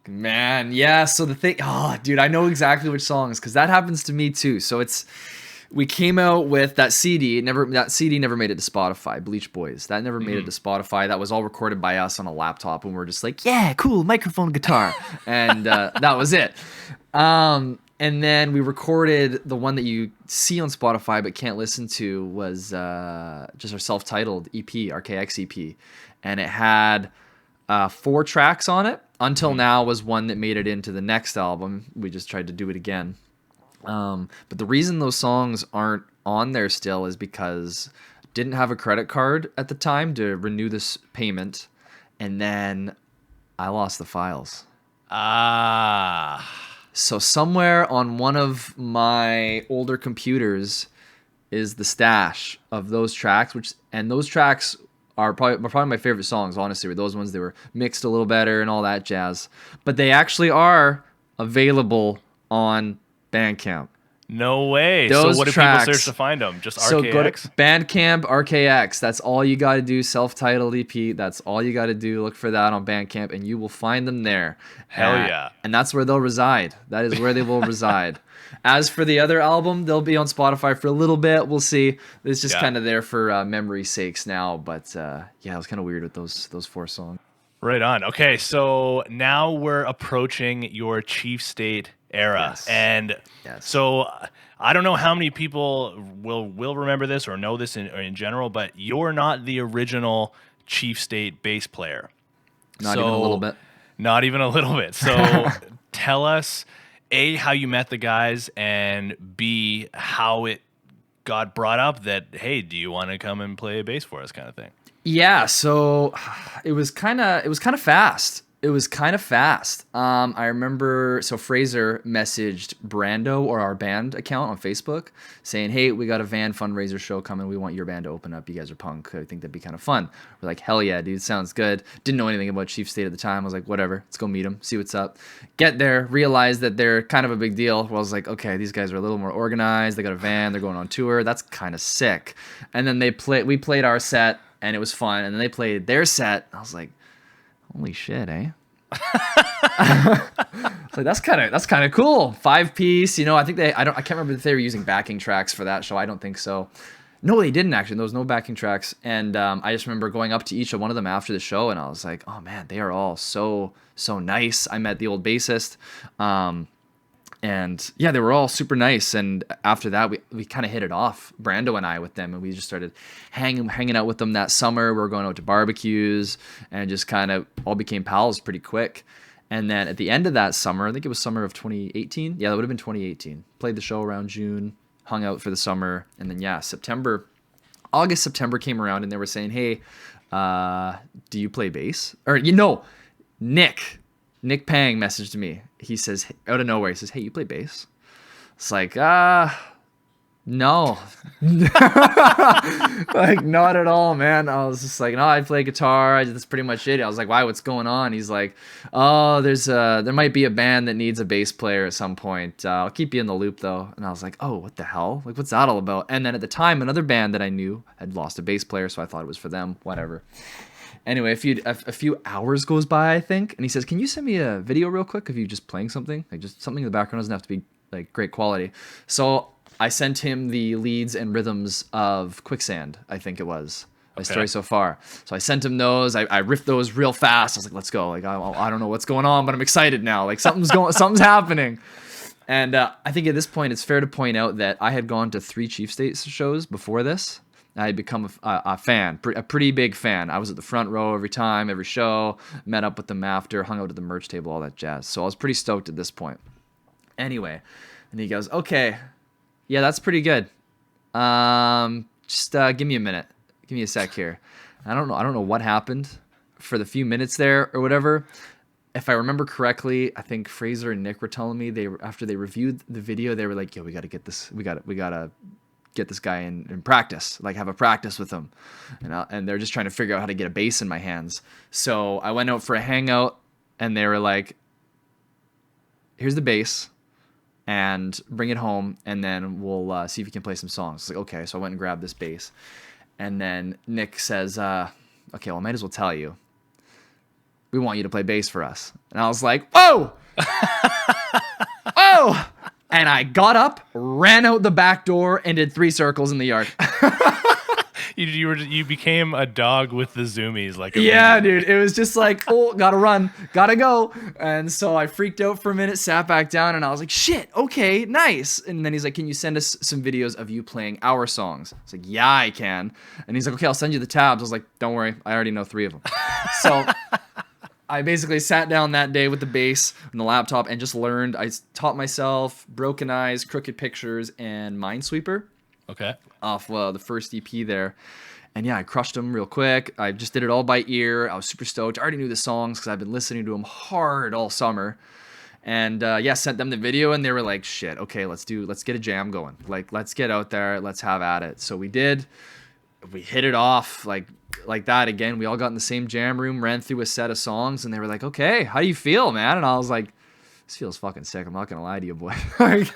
Man, yeah. So the thing, dude, I know exactly which songs, because that happens to me too. So we came out with that CD. That CD never made it to Spotify. Bleach Boys. That never made it to Spotify. That was all recorded by us on a laptop, and we're just like, yeah, cool, microphone, guitar, and that was it. And then we recorded the one that you see on Spotify but can't listen to was just our self-titled EP, RKX EP. And it had 4 tracks on it. Until Now was one that made it into the next album. We just tried to do it again. But the reason those songs aren't on there still is because I didn't have a credit card at the time to renew this payment. And then I lost the files. So somewhere on one of my older computers is the stash of those tracks, and those tracks are probably my favorite songs, honestly, were those ones that were mixed a little better and all that jazz. But they actually are available on Bandcamp. No way. Those so what tracks, do people search to find them? Just RKX? So go to Bandcamp, RKX. That's all you got to do. Self-titled EP. That's all you got to do. Look for that on Bandcamp, and you will find them there. Hell yeah. And that's where they'll reside. That is where they will reside. As for the other album, they'll be on Spotify for a little bit. We'll see. It's just kind of there for memory's sakes now. But yeah, it was kind of weird with those 4 songs. Right on. Okay, so now we're approaching your Chief State era. Yes. And so I don't know how many people will remember this or know this in general, but you're not the original Chief State bass player. Not even a little bit. Not even a little bit. So tell us, A, how you met the guys, and B, how it got brought up that, hey, do you want to come and play bass for us, kind of thing? Yeah, so it was kind of fast. I remember, so Fraser messaged Brando, or our band account on Facebook, saying, hey, we got a van fundraiser show coming. We want your band to open up. You guys are punk. I think that'd be kind of fun. We're like, hell yeah, dude, sounds good. Didn't know anything about Chief State at the time. I was like, whatever, let's go meet them, see what's up. Get there, realize that they're kind of a big deal. Well, I was like, okay, these guys are a little more organized. They got a van. They're going on tour. That's kind of sick. And then we played our set, and it was fun. And then they played their set. I was like, holy shit, eh? So that's kind of cool. 5-piece, I think I can't remember if they were using backing tracks for that show. I don't think so. No, they didn't actually. There was no backing tracks. And I just remember going up to each of one of them after the show, and I was like, oh man, they are all so nice. I met the old bassist. And yeah, they were all super nice. And after that, we kind of hit it off, Brando and I, with them. And we just started hanging out with them that summer. We were going out to barbecues and just kind of all became pals pretty quick. And then at the end of that summer, I think it was summer of 2018. Yeah, that would have been 2018. Played the show around June, hung out for the summer. And then, yeah, August, September came around and they were saying, hey, do you play bass? Or, Nick Pang messaged me. He says, out of nowhere, he says, hey, you play bass? It's like, no. Like, not at all, man. I was just like, no, I play guitar. That's pretty much it. I was like, why, what's going on? He's like, oh, there might be a band that needs a bass player at some point. I'll keep you in the loop, though. And I was like, oh, what the hell? Like, what's that all about? And then at the time, another band that I knew had lost a bass player, so I thought it was for them, whatever. Anyway, a few hours goes by, I think, and he says, can you send me a video real quick of you just playing something? Like, just something in the background. Doesn't have to be, like, great quality. So I sent him the leads and rhythms of Quicksand, I think it was. My story so far. So I sent him those. I riffed those real fast. I was like, let's go. Like, I don't know what's going on, but I'm excited now. Like, something's happening. And I think at this point, it's fair to point out that I had gone to 3 Chief State shows before this. I had become a fan, a pretty big fan. I was at the front row every time, every show, met up with them after, hung out at the merch table, all that jazz. So I was pretty stoked at this point. Anyway, and he goes, okay, yeah, that's pretty good. Just give me a minute. Give me a sec here. I don't know what happened for the few minutes there or whatever. If I remember correctly, I think Fraser and Nick were telling me after they reviewed the video, they were like, yo, we got to get this. We got to get this guy in practice, like have a practice with him. And they're just trying to figure out how to get a bass in my hands. So I went out for a hangout and they were like, here's the bass and bring it home and then we'll see if you can play some songs. It's like, okay. So I went and grabbed this bass and then Nick says, okay, well, I might as well tell you, we want you to play bass for us. And I was like, whoa, whoa. And I got up, ran out the back door, and did 3 circles in the yard. You you became a dog with the zoomies, like Yeah, immediately. dude. It was just like, oh, gotta run, gotta go. And so I freaked out for a minute, sat back down, and I was like, shit, okay, nice. And then he's like, can you send us some videos of you playing our songs? I was like, yeah, I can. And he's like, okay, I'll send you the tabs. I was like, don't worry, I already know 3 of them. So I basically sat down that day with the bass and the laptop and just learned. I taught myself Broken Eyes, Crooked Pictures, and Minesweeper Okay. off the first EP there. And yeah, I crushed them real quick. I just did it all by ear. I was super stoked. I already knew the songs because I've been listening to them hard all summer. And yeah, sent them the video and they were like, shit, okay, let's get a jam going. Like, let's get out there. Let's have at it. So we did. We hit it off like that again. We all got in the same jam room, ran through a set of songs, and they were like, okay, how do you feel, man? And I was like, this feels fucking sick. I'm not going to lie to you, boy. Like,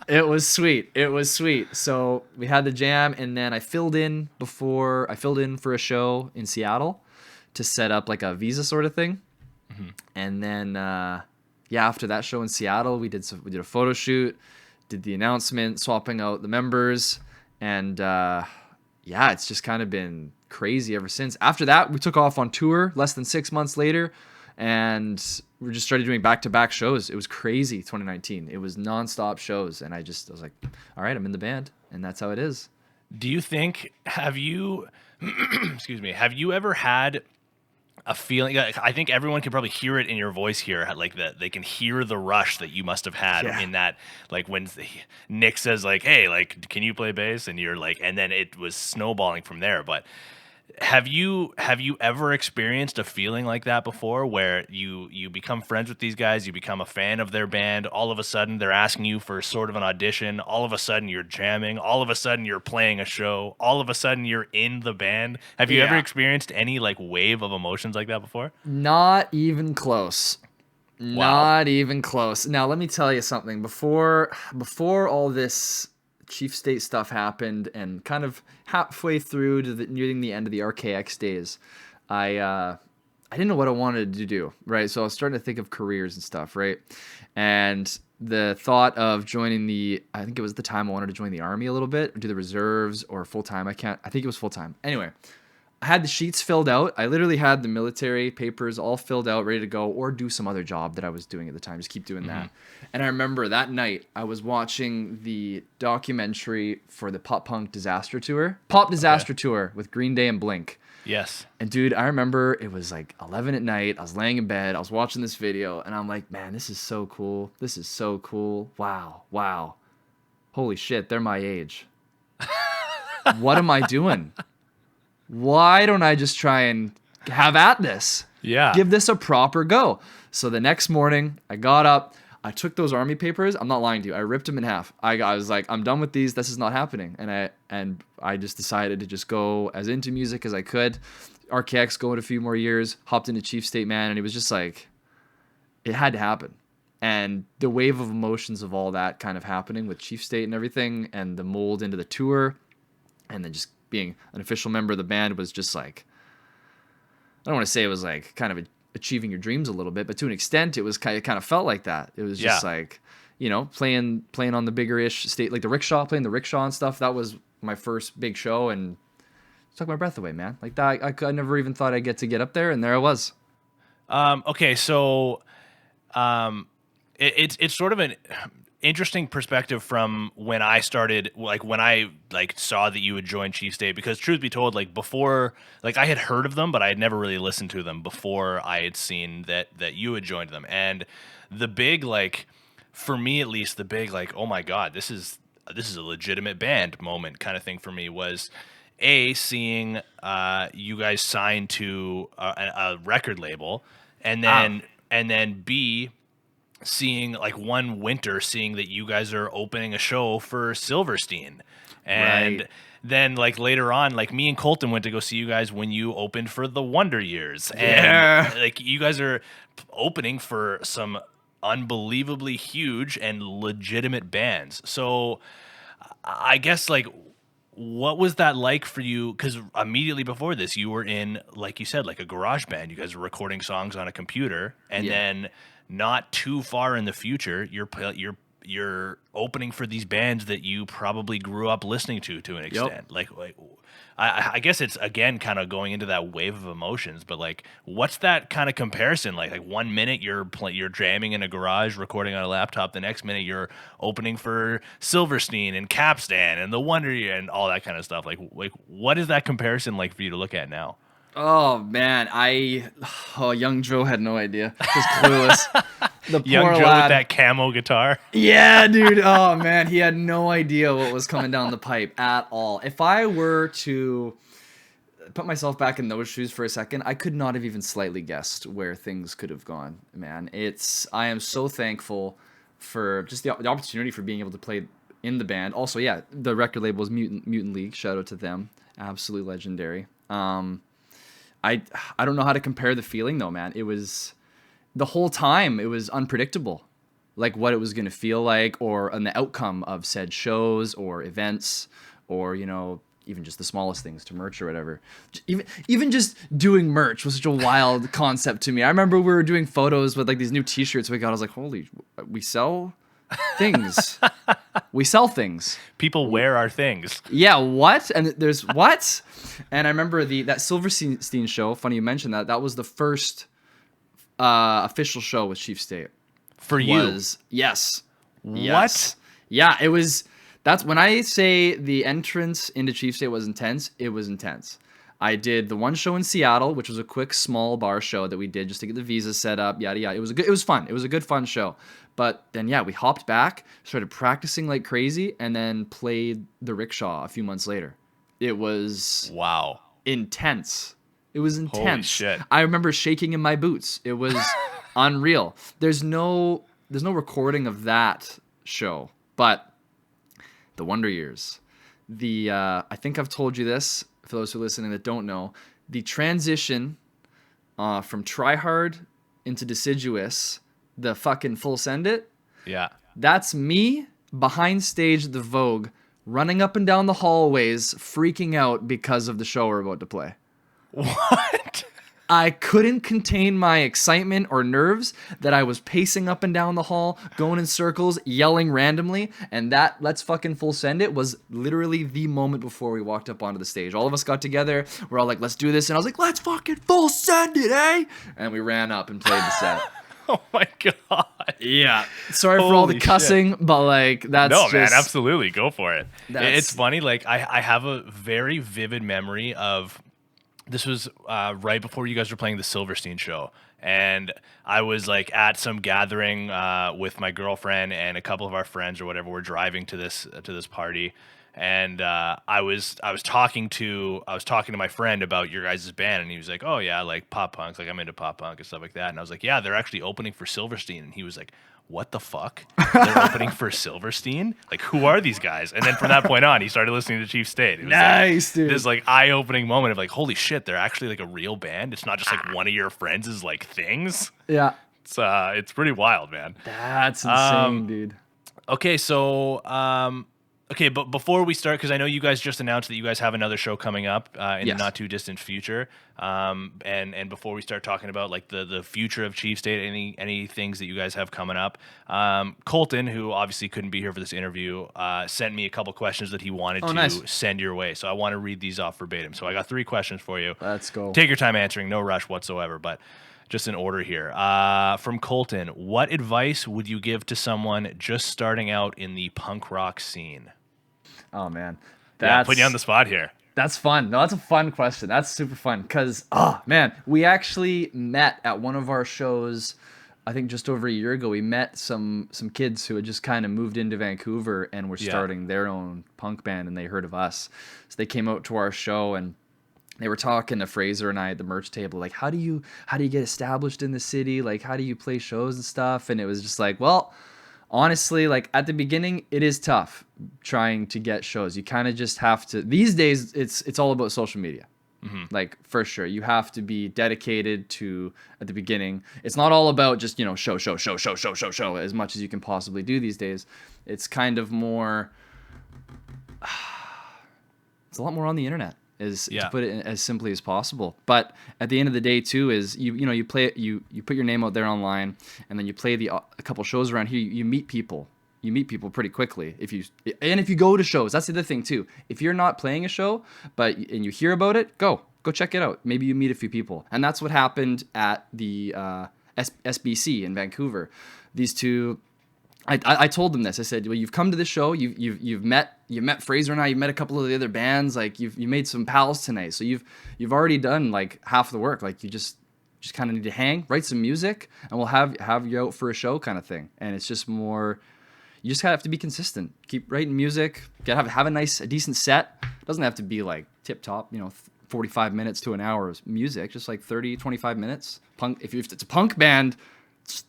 it was sweet. It was sweet. So we had the jam, and then I filled in for a show in Seattle to set up like a visa sort of thing. Mm-hmm. And then, yeah, after that show in Seattle, we did a photo shoot, did the announcement, swapping out the members, and yeah, it's just kind of been crazy ever since. After that, we took off on tour less than 6 months later, and we just started doing back-to-back shows. It was crazy, 2019. It was nonstop shows, and I was like, all right, I'm in the band, and that's how it is. Do you think, have you, excuse me, have you ever had a feeling? I think everyone can probably hear it in your voice here, like that they can hear the rush that you must have had in that, like when Nick says like, hey, like, can you play bass? And you're like, and then it was snowballing from there. But have you ever experienced a feeling like that before, where you become friends with these guys, you become a fan of their band, all of a sudden they're asking you for sort of an audition, all of a sudden you're jamming, all of a sudden you're playing a show, all of a sudden you're in the band? Have you ever experienced any like wave of emotions like that before? Not even close. Wow. Not even close. Now let me tell you something. Before all this Chief State stuff happened, and kind of halfway through to nearing the end of the RKX days, I didn't know what I wanted to do, right? So I was starting to think of careers and stuff, right? And the thought of joining I think it was the time I wanted to join the Army a little bit, or do the reserves, or full-time. I think it was full-time. Anyway, I had the sheets filled out. I literally had the military papers all filled out, ready to go, or do some other job that I was doing at the time. Just keep doing that. And I remember that night I was watching the documentary for the Pop Disaster Tour with Green Day and Blink. Yes. And dude, I remember it was like 11 at night. I was laying in bed. I was watching this video, and I'm like, man, this is so cool. This is so cool. Wow. Holy shit, they're my age. What am I doing? Why don't I just try and have at this? Yeah. Give this a proper go. So the next morning, I got up. I took those Army papers. I'm not lying to you. I ripped them in half. I was like, I'm done with these. This is not happening. And I just decided to just go as into music as I could. RKX going a few more years. Hopped into Chief State, man. And it was just like, it had to happen. And the wave of emotions of all that kind of happening with Chief State and everything, and the mold into the tour, and then just being an official member of the band was just like, I don't want to say it was like kind of achieving your dreams a little bit, but to an extent it was kind of felt like that. It was just like, you know, playing on the bigger ish state, like playing the rickshaw and stuff. That was my first big show, and it took my breath away, man. Like that, I never even thought I'd get up there, and there I was. Okay, so it's sort of an interesting perspective from when I started, like when I saw that you would join Chief State, because truth be told, like before, like I had heard of them, but I had never really listened to them before I had seen that you had joined them. And the big, like, for me at least, the big, like, oh my God, this is a legitimate band moment kind of thing for me was seeing you guys sign to a record label, and then B, seeing like one winter, seeing that you guys are opening a show for Silverstein, and then like later on, like me and Colton went to go see you guys when you opened for the Wonder Years, and like you guys are opening for some unbelievably huge and legitimate bands. So I guess, like, what was that like for you? Because immediately before this, you were in, like you said, like a garage band. You guys were recording songs on a computer, and then not too far in the future, you're you're opening for these bands that you probably grew up listening to an Yep. extent. Like I guess it's again kind of going into that wave of emotions, but like, what's that kind of comparison like? Like 1 minute you're jamming in a garage, recording on a laptop. The next minute you're opening for Silverstein and Capstan and The Wonder Year and all that kind of stuff. Like what is that comparison like for you to look at now? Oh man, young Joe had no idea. Just clueless. The poor Young Joe lad. with that camo guitar. Yeah, dude. Oh man, he had no idea what was coming down the pipe at all. If I were to put myself back in those shoes for a second, I could not have even slightly guessed where things could have gone. Man, I am so thankful for just the opportunity for being able to play in the band. Also, yeah, the record label is Mutant League. Shout out to them. Absolutely legendary. I don't know how to compare the feeling though, man. It was the whole time it was unpredictable, like what it was going to feel like, or on the outcome of said shows or events, or even just the smallest things to merch or whatever. Even just doing merch was such a wild concept to me. I remember we were doing photos with like these new T-shirts we got. I was like, holy, we sell things. We sell things. People wear our things. Yeah, what? And there's what? And I remember that Silverstein show, funny you mentioned that, that was the first official show with Chief State. For you? Yes. What? Yes. Yeah, it was. That's when I say the entrance into Chief State was intense, it was intense. I did the one show in Seattle, which was a quick small bar show that we did just to get the visa set up, yada yada. It was fun. It was a good fun show. But then yeah, we hopped back, started practicing like crazy, and then played the Rickshaw a few months later. It was Wow. intense. It was intense. Holy shit. I remember shaking in my boots. It was unreal. There's no recording of that show, but the Wonder Years. I think I've told you this, for those who are listening that don't know, the transition from tryhard into deciduous, the fucking full send it. Yeah. That's me behind stage at the Vogue, running up and down the hallways, freaking out because of the show we're about to play. What? I couldn't contain my excitement or nerves that I was pacing up and down the hall, going in circles, yelling randomly, and that Let's Fucking Full Send It was literally the moment before we walked up onto the stage. All of us got together, we're all like, let's do this, and I was like, let's fucking full send it, eh? And we ran up and played the set. Oh my God. Yeah. Sorry for all the Holy cussing, but like that's No, just... man, absolutely. Go for it. That's- It's funny. Like I have a very vivid memory of this was right before you guys were playing the Silverstein show. And I was like at some gathering with my girlfriend and a couple of our friends or whatever. We're driving to this party. And I was talking to my friend about your guys' band, and he was like, "Oh yeah, like pop punk, like I'm into pop punk and stuff like that." And I was like, "Yeah, they're actually opening for Silverstein." And he was like, "What the fuck? They're opening for Silverstein? Like, who are these guys?" And then from that point on, he started listening to Chief State. It was Nice, like, dude. this like eye-opening moment of like, holy shit, they're actually like a real band. It's not just like one of your friends' like things. Yeah. It's pretty wild, man. That's insane, dude. Okay, so okay, but before we start, because I know you guys just announced that you guys have another show coming up in Yes. the not too distant future, and before we start talking about like the future of Chief State, any things that you guys have coming up, Colton, who obviously couldn't be here for this interview, sent me a couple questions that he wanted to nice. send your way. So I want to read these off verbatim. So I got 3 questions for you. Let's go. Take your time answering, no rush whatsoever, but just in order here. From Colton, what advice would you give to someone just starting out in the punk rock scene? Oh man, Yeah, putting you on the spot here. That's fun. No, that's a fun question. That's super fun because, oh man, we actually met at one of our shows. I think just over a year ago, we met some kids who had just kind of moved into Vancouver and were starting their own punk band, and they heard of us, so they came out to our show and they were talking to Fraser and I at the merch table, like, how do you get established in the city? Like, how do you play shows and stuff? And it was just like, well, honestly, like at the beginning, it is tough trying to get shows. You kind of just have to. These days, it's all about social media. Mm-hmm. Like for sure, you have to be dedicated to at the beginning. It's not all about just show as much as you can possibly do these days. It's kind of more. It's a lot more on the internet. To put it as simply as possible. But at the end of the day too is you play it, you put your name out there online, and then you play a couple shows around here, you meet people, you meet people pretty quickly. If you go to shows, that's the other thing too. If you're not playing a show, and you hear about it, go check it out. Maybe you meet a few people, and that's what happened at the SBC in Vancouver. These two, I told them this. I said, well, you've come to this show, you've met Fraser and I, you've met a couple of the other bands, like you made some pals tonight, so you've already done like half the work. Like you just kind of need to hang, write some music, and we'll have you out for a show kind of thing. And it's just more, you just have to be consistent. Keep writing music, have a decent set. It doesn't have to be like tip top, 45 minutes to an hour of music, just like 30, 25 minutes. Punk, if it's a punk band, just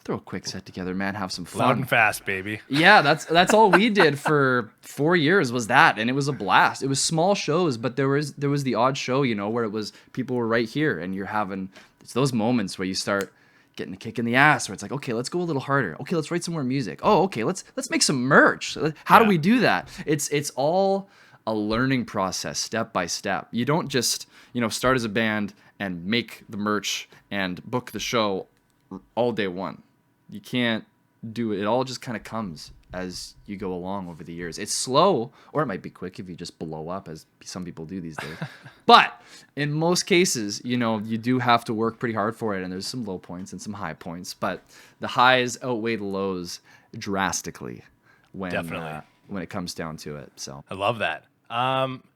throw a quick set together, man, have some fun. Loud and fast, baby. Yeah, that's all we did for 4 years was that, and it was a blast. It was small shows, but there was the odd show, where it was people were right here, and it's those moments where you start getting a kick in the ass, where it's like, okay, let's go a little harder. Okay, let's write some more music. Oh, okay, let's make some merch. How do we do that? It's all a learning process, step by step. You don't just, start as a band and make the merch and book the show all day one. You can't do it. It all just kind of comes as you go along over the years. It's slow, or it might be quick if you just blow up, as some people do these days. But in most cases, you do have to work pretty hard for it, and there's some low points and some high points. But the highs outweigh the lows drastically when it comes down to it. So I love that.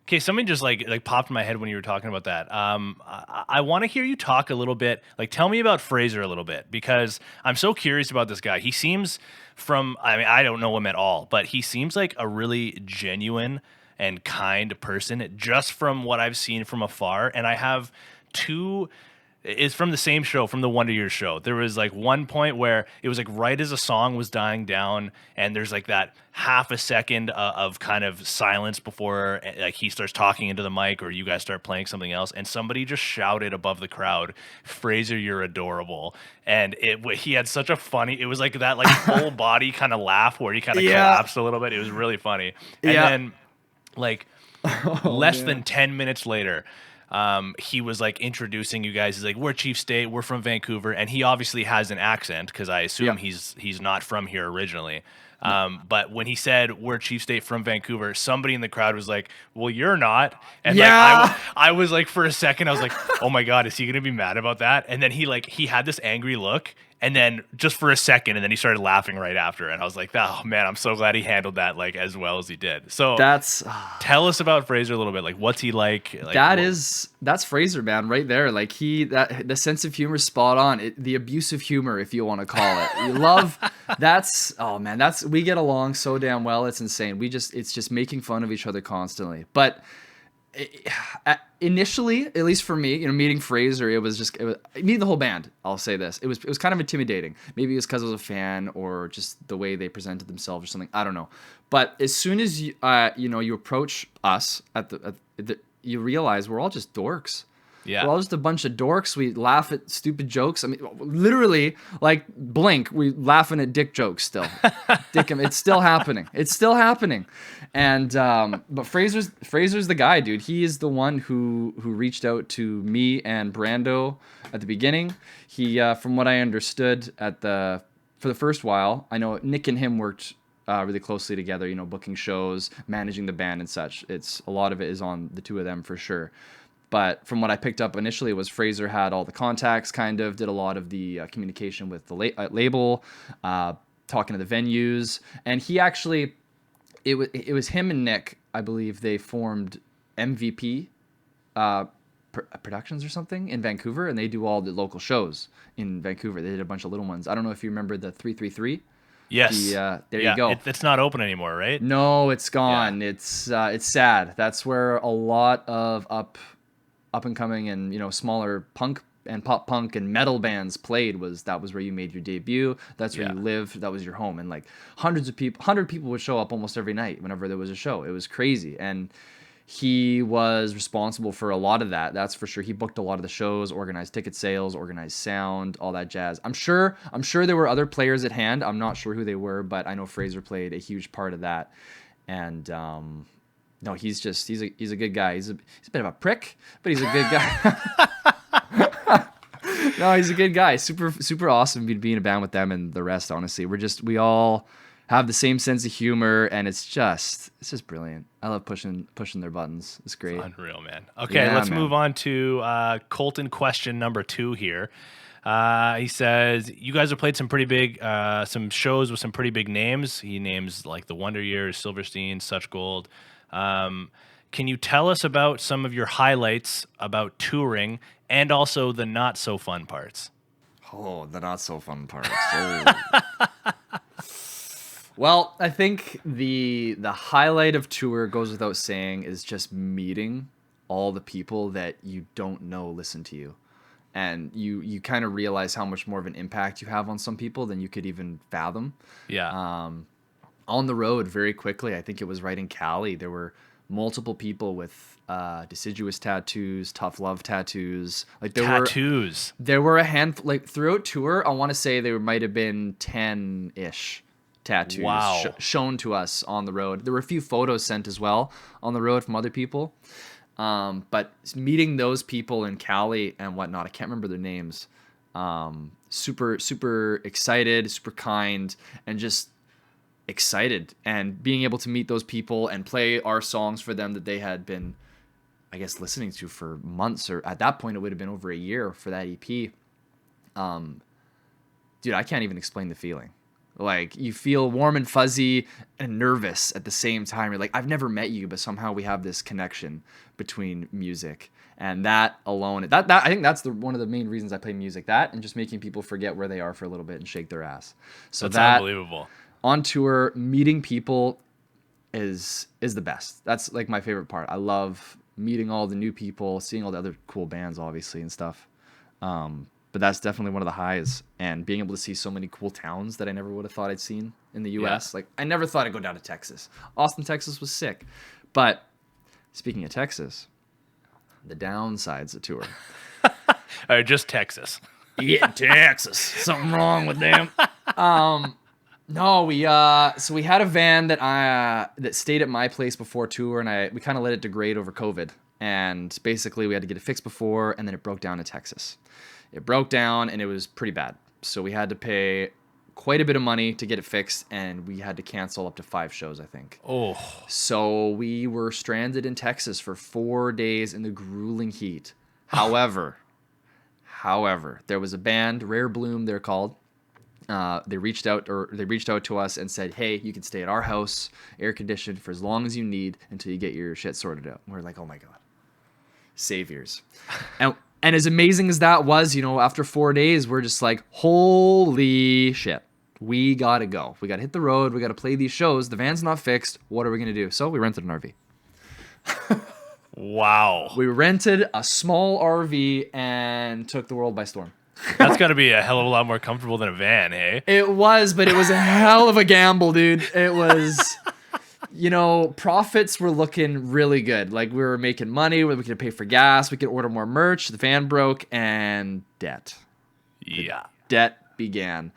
Okay, something just like popped in my head when you were talking about that. I want to hear you talk a little bit. Like, tell me about Fraser a little bit, because I'm so curious about this guy. He seems I don't know him at all, but he seems like a really genuine and kind person just from what I've seen from afar. And I have two. It's from the same show, from the Wonder Years show. There was like one point where it was like right as a song was dying down, and there's like that half a second of kind of silence before like he starts talking into the mic or you guys start playing something else, and somebody just shouted above the crowd, "Fraser, you're adorable." And he had such a funny, it was like that like full body kind of laugh where he kind of collapsed a little bit. It was really funny. And then like less than 10 minutes later, he was like introducing you guys. He's like, "We're Chief State, we're from Vancouver," and he obviously has an accent because I assume he's not from here originally. But when he said, "We're Chief State from Vancouver," somebody in the crowd was like, "Well, you're not." And like I was like, for a second, I was like, "Oh my God, is he gonna be mad about that?" And then he had this angry look. And then just for a second, and then he started laughing right after. And I was like, "Oh man, I'm so glad he handled that like as well as he did." So tell us about Fraser a little bit. Like, what's he like? That's Fraser, man, right there. Like the sense of humor is spot on. The abusive humor, if you want to call it. You love we get along so damn well. It's insane. It's just making fun of each other constantly. But initially, at least for me, meeting Fraser, it was meeting the whole band. I'll say this: it was kind of intimidating. Maybe it was because I was a fan, or just the way they presented themselves, or something. I don't know. But as soon as you approach us you realize we're all just dorks. Yeah. We're all just a bunch of dorks. We laugh at stupid jokes. I mean, literally, like Blink, we laughing at dick jokes still. It's still happening. It's still happening. And but Fraser's the guy, dude. He is the one who reached out to me and Brando at the beginning. He, from what I understood for the first while, I know Nick and him worked really closely together. Booking shows, managing the band and such. A lot of it is on the two of them for sure. But from what I picked up initially was Fraser had all the contacts, kind of did a lot of the communication with the label, talking to the venues, and he actually, it was him and Nick, I believe they formed MVP Productions or something in Vancouver, and they do all the local shows in Vancouver. They did a bunch of little ones. I don't know if you remember the 333. Yes. There you go. It's not open anymore, right? No, it's gone. Yeah. It's sad. That's where a lot of up and coming and smaller punk and pop punk and metal bands played. That was where you made your debut. That's where you lived. That was your home. And like 100 people would show up almost every night whenever there was a show. It was crazy. And he was responsible for a lot of that. That's for sure. He booked a lot of the shows, organized ticket sales, organized sound, all that jazz. I'm sure there were other players at hand. I'm not sure who they were, but I know Fraser played a huge part of that. And no, he's a good guy. He's a bit of a prick, but he's a good guy. No, he's a good guy. Super, super awesome being in a band with them and the rest, honestly. We all have the same sense of humor, and it's just brilliant. I love pushing their buttons. It's great. Unreal, man. Okay, let's move on to Colton question number 2 here. He says, you guys have played some pretty big, some shows with some pretty big names. He names like the Wonder Years, Silverstein, Such Gold. Can you tell us about some of your highlights about touring and also the not so fun parts? Oh, the not so fun parts. Oh. Well, I think the highlight of tour, goes without saying, is just meeting all the people that you don't know listen to you. And you kind of realize how much more of an impact you have on some people than you could even fathom. Yeah. On the road, very quickly, I think it was right in Cali, there were multiple people with deciduous tattoos, tough love tattoos. Like there were a handful. Like throughout tour, I want to say there might have been 10-ish tattoos shown to us on the road. There were a few photos sent as well on the road from other people. But meeting those people in Cali and whatnot, I can't remember their names. Super, super excited, super kind, and just excited. And being able to meet those people and play our songs for them that they had been, I guess, listening to for months, or at that point it would have been over a year for that EP. Dude, I can't even explain the feeling. Like, you feel warm and fuzzy and nervous at the same time. You're like, I've never met you, but somehow we have this connection between music. And that alone, that I think that's one of the main reasons I play music. That and just making people forget where they are for a little bit and shake their ass. So that's unbelievable. On tour, meeting people is the best. That's like my favorite part. I love meeting all the new people, seeing all the other cool bands, obviously, and stuff. But that's definitely one of the highs, and being able to see so many cool towns that I never would have thought I'd seen in the U.S. Yeah. Like, I never thought I'd go down to Texas. Austin, Texas was sick. But speaking of Texas, the downsides of tour. Just Texas. Yeah, Texas. Something wrong with them. No, we had a van that stayed at my place before tour, and we kind of let it degrade over COVID. And basically we had to get it fixed before, and then it broke down in Texas. It broke down and it was pretty bad. So we had to pay quite a bit of money to get it fixed, and we had to cancel up to 5 shows, I think. Oh. So we were stranded in Texas for 4 days in the grueling heat. However, there was a band, Rare Bloom, they're called. They reached out to us and said, hey, you can stay at our house, air conditioned, for as long as you need until you get your shit sorted out. And we're like, oh my God. Saviors. And as amazing as that was, after 4 days, we're just like, holy shit, we got to go. We got to hit the road. We got to play these shows. The van's not fixed. What are we going to do? So we rented an RV. Wow. We rented a small RV and took the world by storm. That's got to be a hell of a lot more comfortable than a van, hey? It was, but it was a hell of a gamble, dude. It was... profits were looking really good. Like, we were making money, we could pay for gas, we could order more merch, the van broke, and debt. Yeah. Debt began.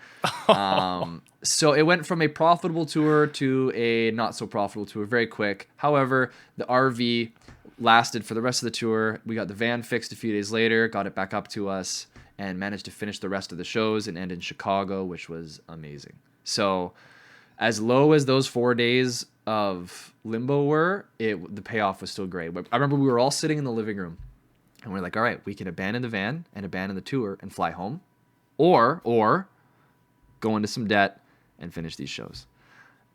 So it went from a profitable tour to a not so profitable tour very quick. However, the RV lasted for the rest of the tour. We got the van fixed a few days later, got it back up to us, and managed to finish the rest of the shows and end in Chicago, which was amazing. So as low as those 4 days of limbo were, the payoff was still great. But I remember we were all sitting in the living room, and we're like, all right, we can abandon the van and abandon the tour and fly home, or go into some debt and finish these shows.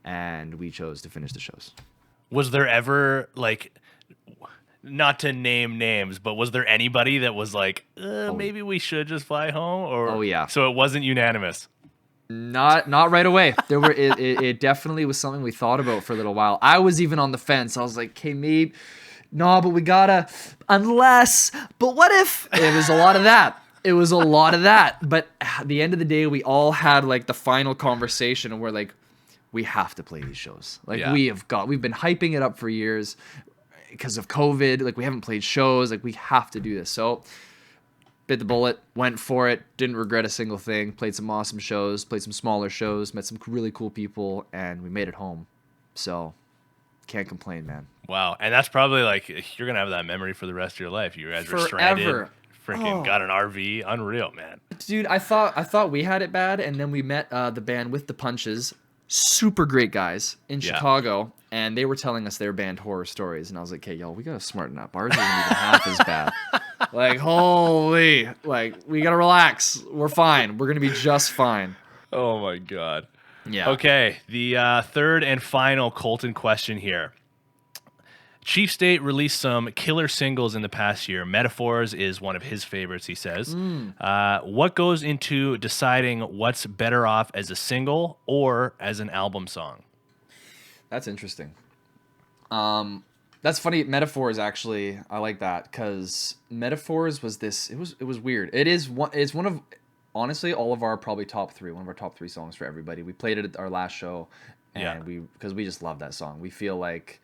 And we chose to finish the shows. Was there ever, like, not to name names, but was there anybody that was like, maybe we should just fly home? Or yeah. So it wasn't unanimous. Not right away. There were it definitely was something we thought about for a little while. I was even on the fence. I was like, okay, maybe no, but we gotta, unless, but what if? It was a lot of that. But at the end of the day, we all had like the final conversation, and we're like, we have to play these shows. Like, yeah. We've been hyping it up for years because of COVID. Like, we haven't played shows. Like, we have to do this. So bit the bullet, went for it, didn't regret a single thing, played some awesome shows, played some smaller shows, met some really cool people, and we made it home. So can't complain, man. Wow. And that's probably like, you're going to have that memory for the rest of your life. You guys were stranded, freaking got an RV. Unreal, man. Dude, I thought we had it bad, and then we met the band With the Punches super great guys in Yeah. Chicago, and they were telling us their band horror stories, and I was like, "Hey, y'all, we gotta smarten up. Ours isn't even half as bad. Like, holy, like, we gotta relax. We're fine. We're gonna be just fine." Oh my god. Yeah. Okay, the third and final Colton question here. Chief State released some killer singles in the past year. Metaphors is one of his favorites, he says. What goes into deciding what's better off as a single or as an album song? That's interesting. That's funny. Metaphors, actually, I like that, because Metaphors was this. It was weird. It's one of, honestly, all of our probably top three. One of our top three songs for everybody. We played it at our last show, and because we just love that song. We feel like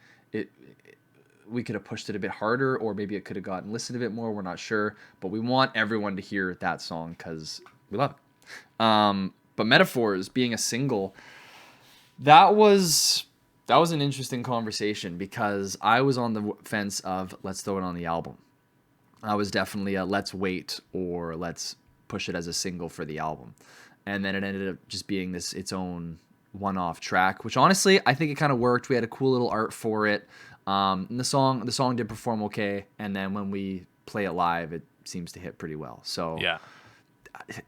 we could have pushed it a bit harder, or maybe it could have gotten listened a bit more. We're not sure, but we want everyone to hear that song because we love it. But Metaphors being a single, that was an interesting conversation, because I was on the fence of let's throw it on the album. I was definitely a let's wait, or let's push it as a single for the album. And then it ended up just being its own one-off track, which honestly, I think it kind of worked. We had a cool little art for it. And the song did perform okay, and then when we play it live, it seems to hit pretty well. So Yeah.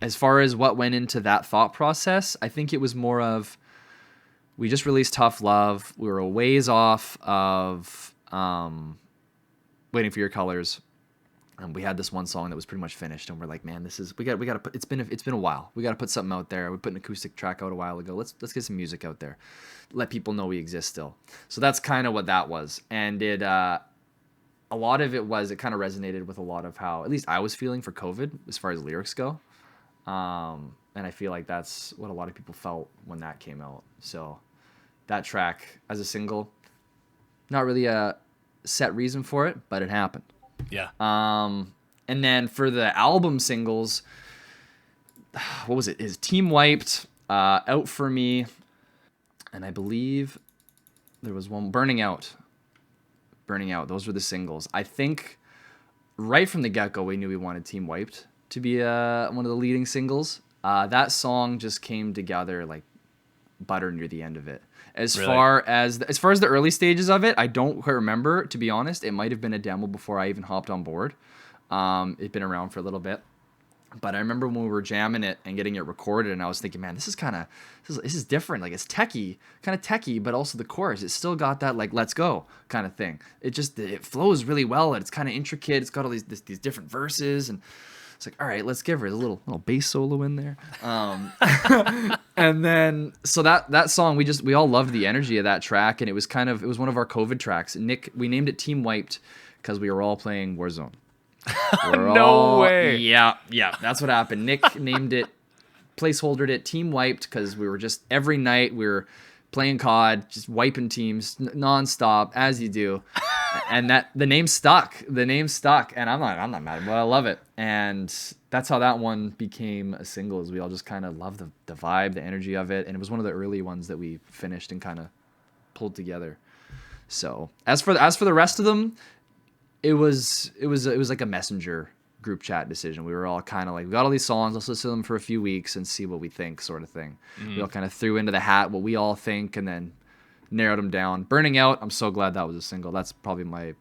as far as what went into that thought process, I think it was more of, we just released Tough Love. We were a ways off of Waiting for Your Colors. And we had this one song that was pretty much finished, and we're like, man, we got to put, it's been a while. We got to put something out there. We put an acoustic track out a while ago. Let's get some music out there. Let people know we exist still. So that's kind of what that was. And a lot of it kind of resonated with a lot of how, at least I was feeling for COVID as far as lyrics go. And I feel like that's what a lot of people felt when that came out. So that track as a single, not really a set reason for it, but it happened. Yeah. And then for the album singles, what was it? Is Team Wiped, Out For Me, and I believe there was one, Burning Out. Those were the singles. I think right from the get-go, we knew we wanted Team Wiped to be one of the leading singles. That song just came together like butter near the end of it. As far as the early stages of it, I don't quite remember, to be honest. It might have been a demo before I even hopped on board. It'd been around for a little bit. But I remember when we were jamming it and getting it recorded, and I was thinking, man, this is different. Like, it's kind of techie, but also the chorus, it's still got that like let's go kind of thing. It flows really well, and it's kind of intricate. It's got all these different verses, and it's like, all right, let's give her a little bass solo in there. And then so that song, we all loved the energy of that track, and it was one of our COVID tracks. We named it Team Wiped because we were all playing Warzone. No way. Yeah, that's what happened. Nick named it, placeholdered it Team Wiped, because we were just, every night we were playing COD, just wiping teams nonstop, as you do. And the name stuck. And I'm not mad, but I love it. And that's how that one became a single, is we all just kind of loved the vibe, the energy of it. And it was one of the early ones that we finished and kind of pulled together. So as for the rest of them, it was like a messenger group chat decision. We were all kind of like, we got all these songs, let's listen to them for a few weeks and see what we think, sort of thing. We all kind of threw into the hat what we all think, and then narrowed them down. Burning Out, I'm so glad that was a single. That's probably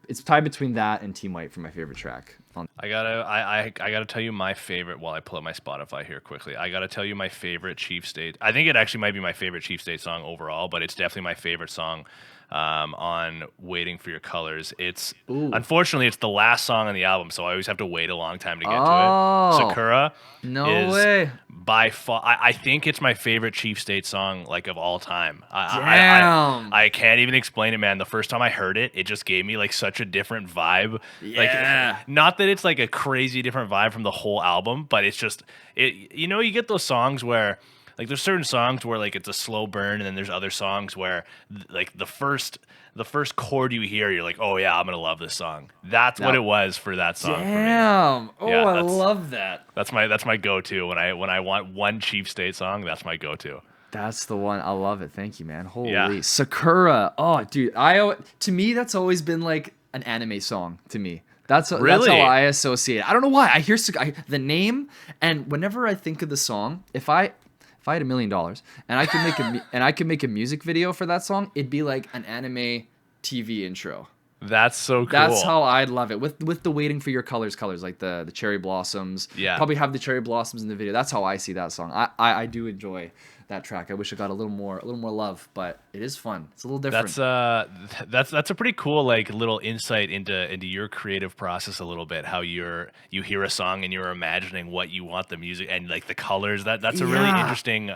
it's tied between that and Team White for my favorite track. I gotta tell you my favorite, while I pull up my Spotify here quickly. I gotta tell you my favorite Chief State. I think it actually might be my favorite Chief State song overall, but it's definitely my favorite song on Waiting for Your Colors. Unfortunately, it's the last song on the album, so I always have to wait a long time to get to it. Sakura way. By far, I think it's my favorite Chief State song, like, of all time. Damn. I can't even explain it, man. The first time I heard it, it just gave me like such a different vibe. Yeah. Like, not that it's like a crazy different vibe from the whole album, but it's just you get those songs where, like, there's certain songs where like it's a slow burn, and then there's other songs where like the first chord you hear, you're like, oh yeah, I'm gonna love this song. That's what it was for that song. Damn. For me. Yeah, I love that. That's my go-to when I want one Chief State song. That's my go-to. That's the one. I love it. Thank you, man. Holy Sakura. Oh, dude. To me, that's always been like an anime song to me. That's how I associate it. I don't know why. I hear the name, and whenever I think of the song, if I if I had $1 million and I could make a music video for that song, it'd be like an anime TV intro. That's so cool. That's how I'd love it. With the waiting for your colors, like the cherry blossoms. Yeah. Probably have the cherry blossoms in the video. That's how I see that song. I do enjoy that track. I wish it got a little more love, but it is fun. It's a little different. That's a pretty cool like little insight into your creative process a little bit. How you hear a song and you're imagining what you want the music and like the colors. That's a really interesting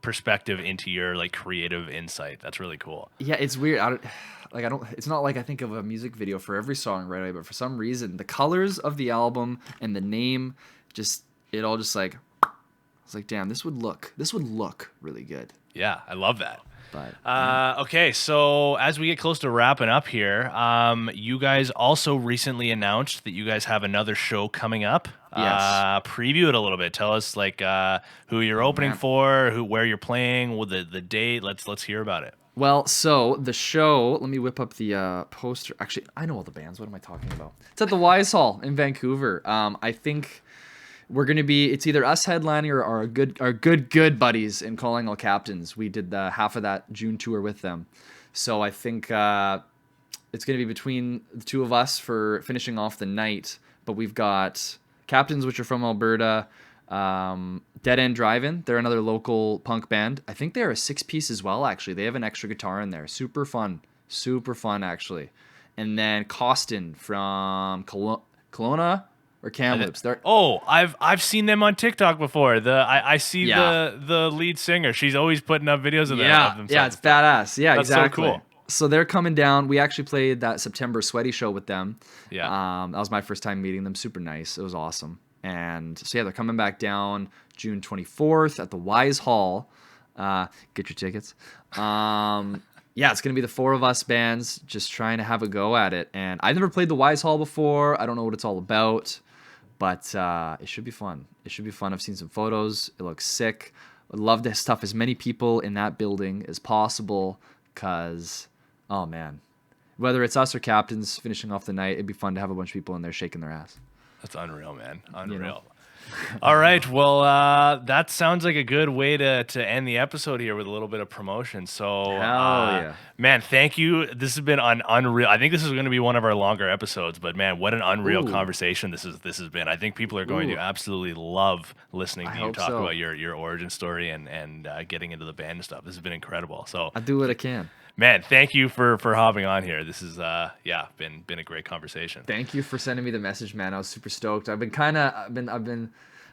perspective into your like creative insight. That's really cool. Yeah, it's weird. It's not like I think of a music video for every song right away, but for some reason the colors of the album and the name it's like, damn, this would look really good. Yeah, I love that. But okay, so as we get close to wrapping up here, you guys also recently announced that you guys have another show coming up. Yes. Preview it a little bit. Tell us like who you're opening for, where you're playing, the date. Let's hear about it. Well, so the show, let me whip up the poster. Actually, I know all the bands. What am I talking about? It's at the Wise Hall in Vancouver. I think we're going to be, it's either us headlining or our good buddies in Calling All Captains. We did half of that June tour with them. So I think it's going to be between the two of us for finishing off the night. But we've got Captains, which are from Alberta. Dead End Drive-In, they're another local punk band. I think they're a 6-piece as well, actually. They have an extra guitar in there. Super fun, actually. And then Costin from Kelowna or Kamloops. I've seen them on TikTok before. I see the lead singer. She's always putting up videos of them. Yeah, it's badass. Yeah, that's exactly. So cool. So they're coming down. We actually played that September Sweaty show with them. Yeah. That was my first time meeting them. Super nice. It was awesome. And so yeah, they're coming back down June 24th at the Wise Hall. Get your tickets. Yeah, it's going to be the 4 of us bands just trying to have a go at it. And I've never played the Wise Hall before. I don't know what it's all about, but it should be fun. I've seen some photos. It looks sick. I'd love to stuff as many people in that building as possible because, oh man, whether it's us or Captains finishing off the night, it'd be fun to have a bunch of people in there shaking their ass. That's unreal, man. You know? All right. Well, that sounds like a good way to end the episode here with a little bit of promotion. So, man, thank you. This has been unreal. I think this is going to be one of our longer episodes, but man, what an unreal conversation this has been. I think people are going to absolutely love listening to you talk about your origin story and getting into the band and stuff. This has been incredible. So I'll do what I can. Man, thank you for hopping on here. This is been a great conversation. Thank you for sending me the message, man. I was super stoked. I've been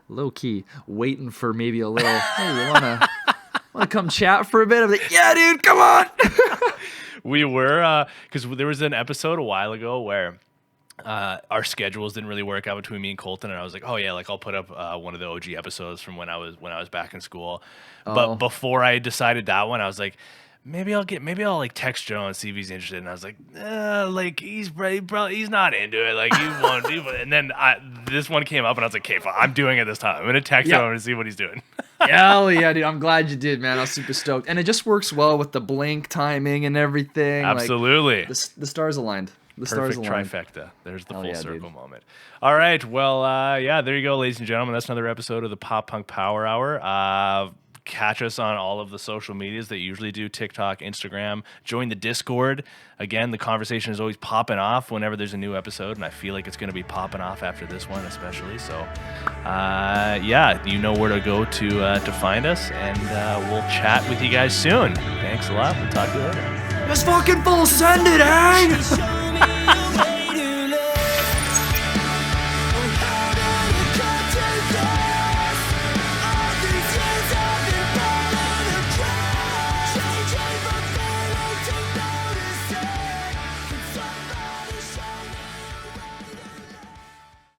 low key waiting for maybe a little. Hey, you wanna come chat for a bit? I'm like, yeah, dude, come on. We were because there was an episode a while ago where our schedules didn't really work out between me and Colton, and I was like, oh yeah, like I'll put up one of the OG episodes from when I was back in school. But before I decided that one, I was like, maybe I'll like text Joe and see if he's interested. And I was like, like he's not into it. Like he won't do it. And then this one came up and I was like, okay, fine, I'm doing it this time. I'm going to text him and see what he's doing. Hell yeah, dude. I'm glad you did, man. I was super stoked. And it just works well with the blink timing and everything. Absolutely. Like, the stars aligned. Perfect trifecta. There's the full circle moment. All right. Well, there you go, ladies and gentlemen. That's another episode of the Pop Punk Power Hour. Catch us on all of the social medias that you usually do, TikTok, Instagram. Join the Discord. Again, the conversation is always popping off whenever there's a new episode, and I feel like it's going to be popping off after this one especially. So, you know where to go to find us, and we'll chat with you guys soon. Thanks a lot. We'll talk to you later. Let's fucking full send it, eh?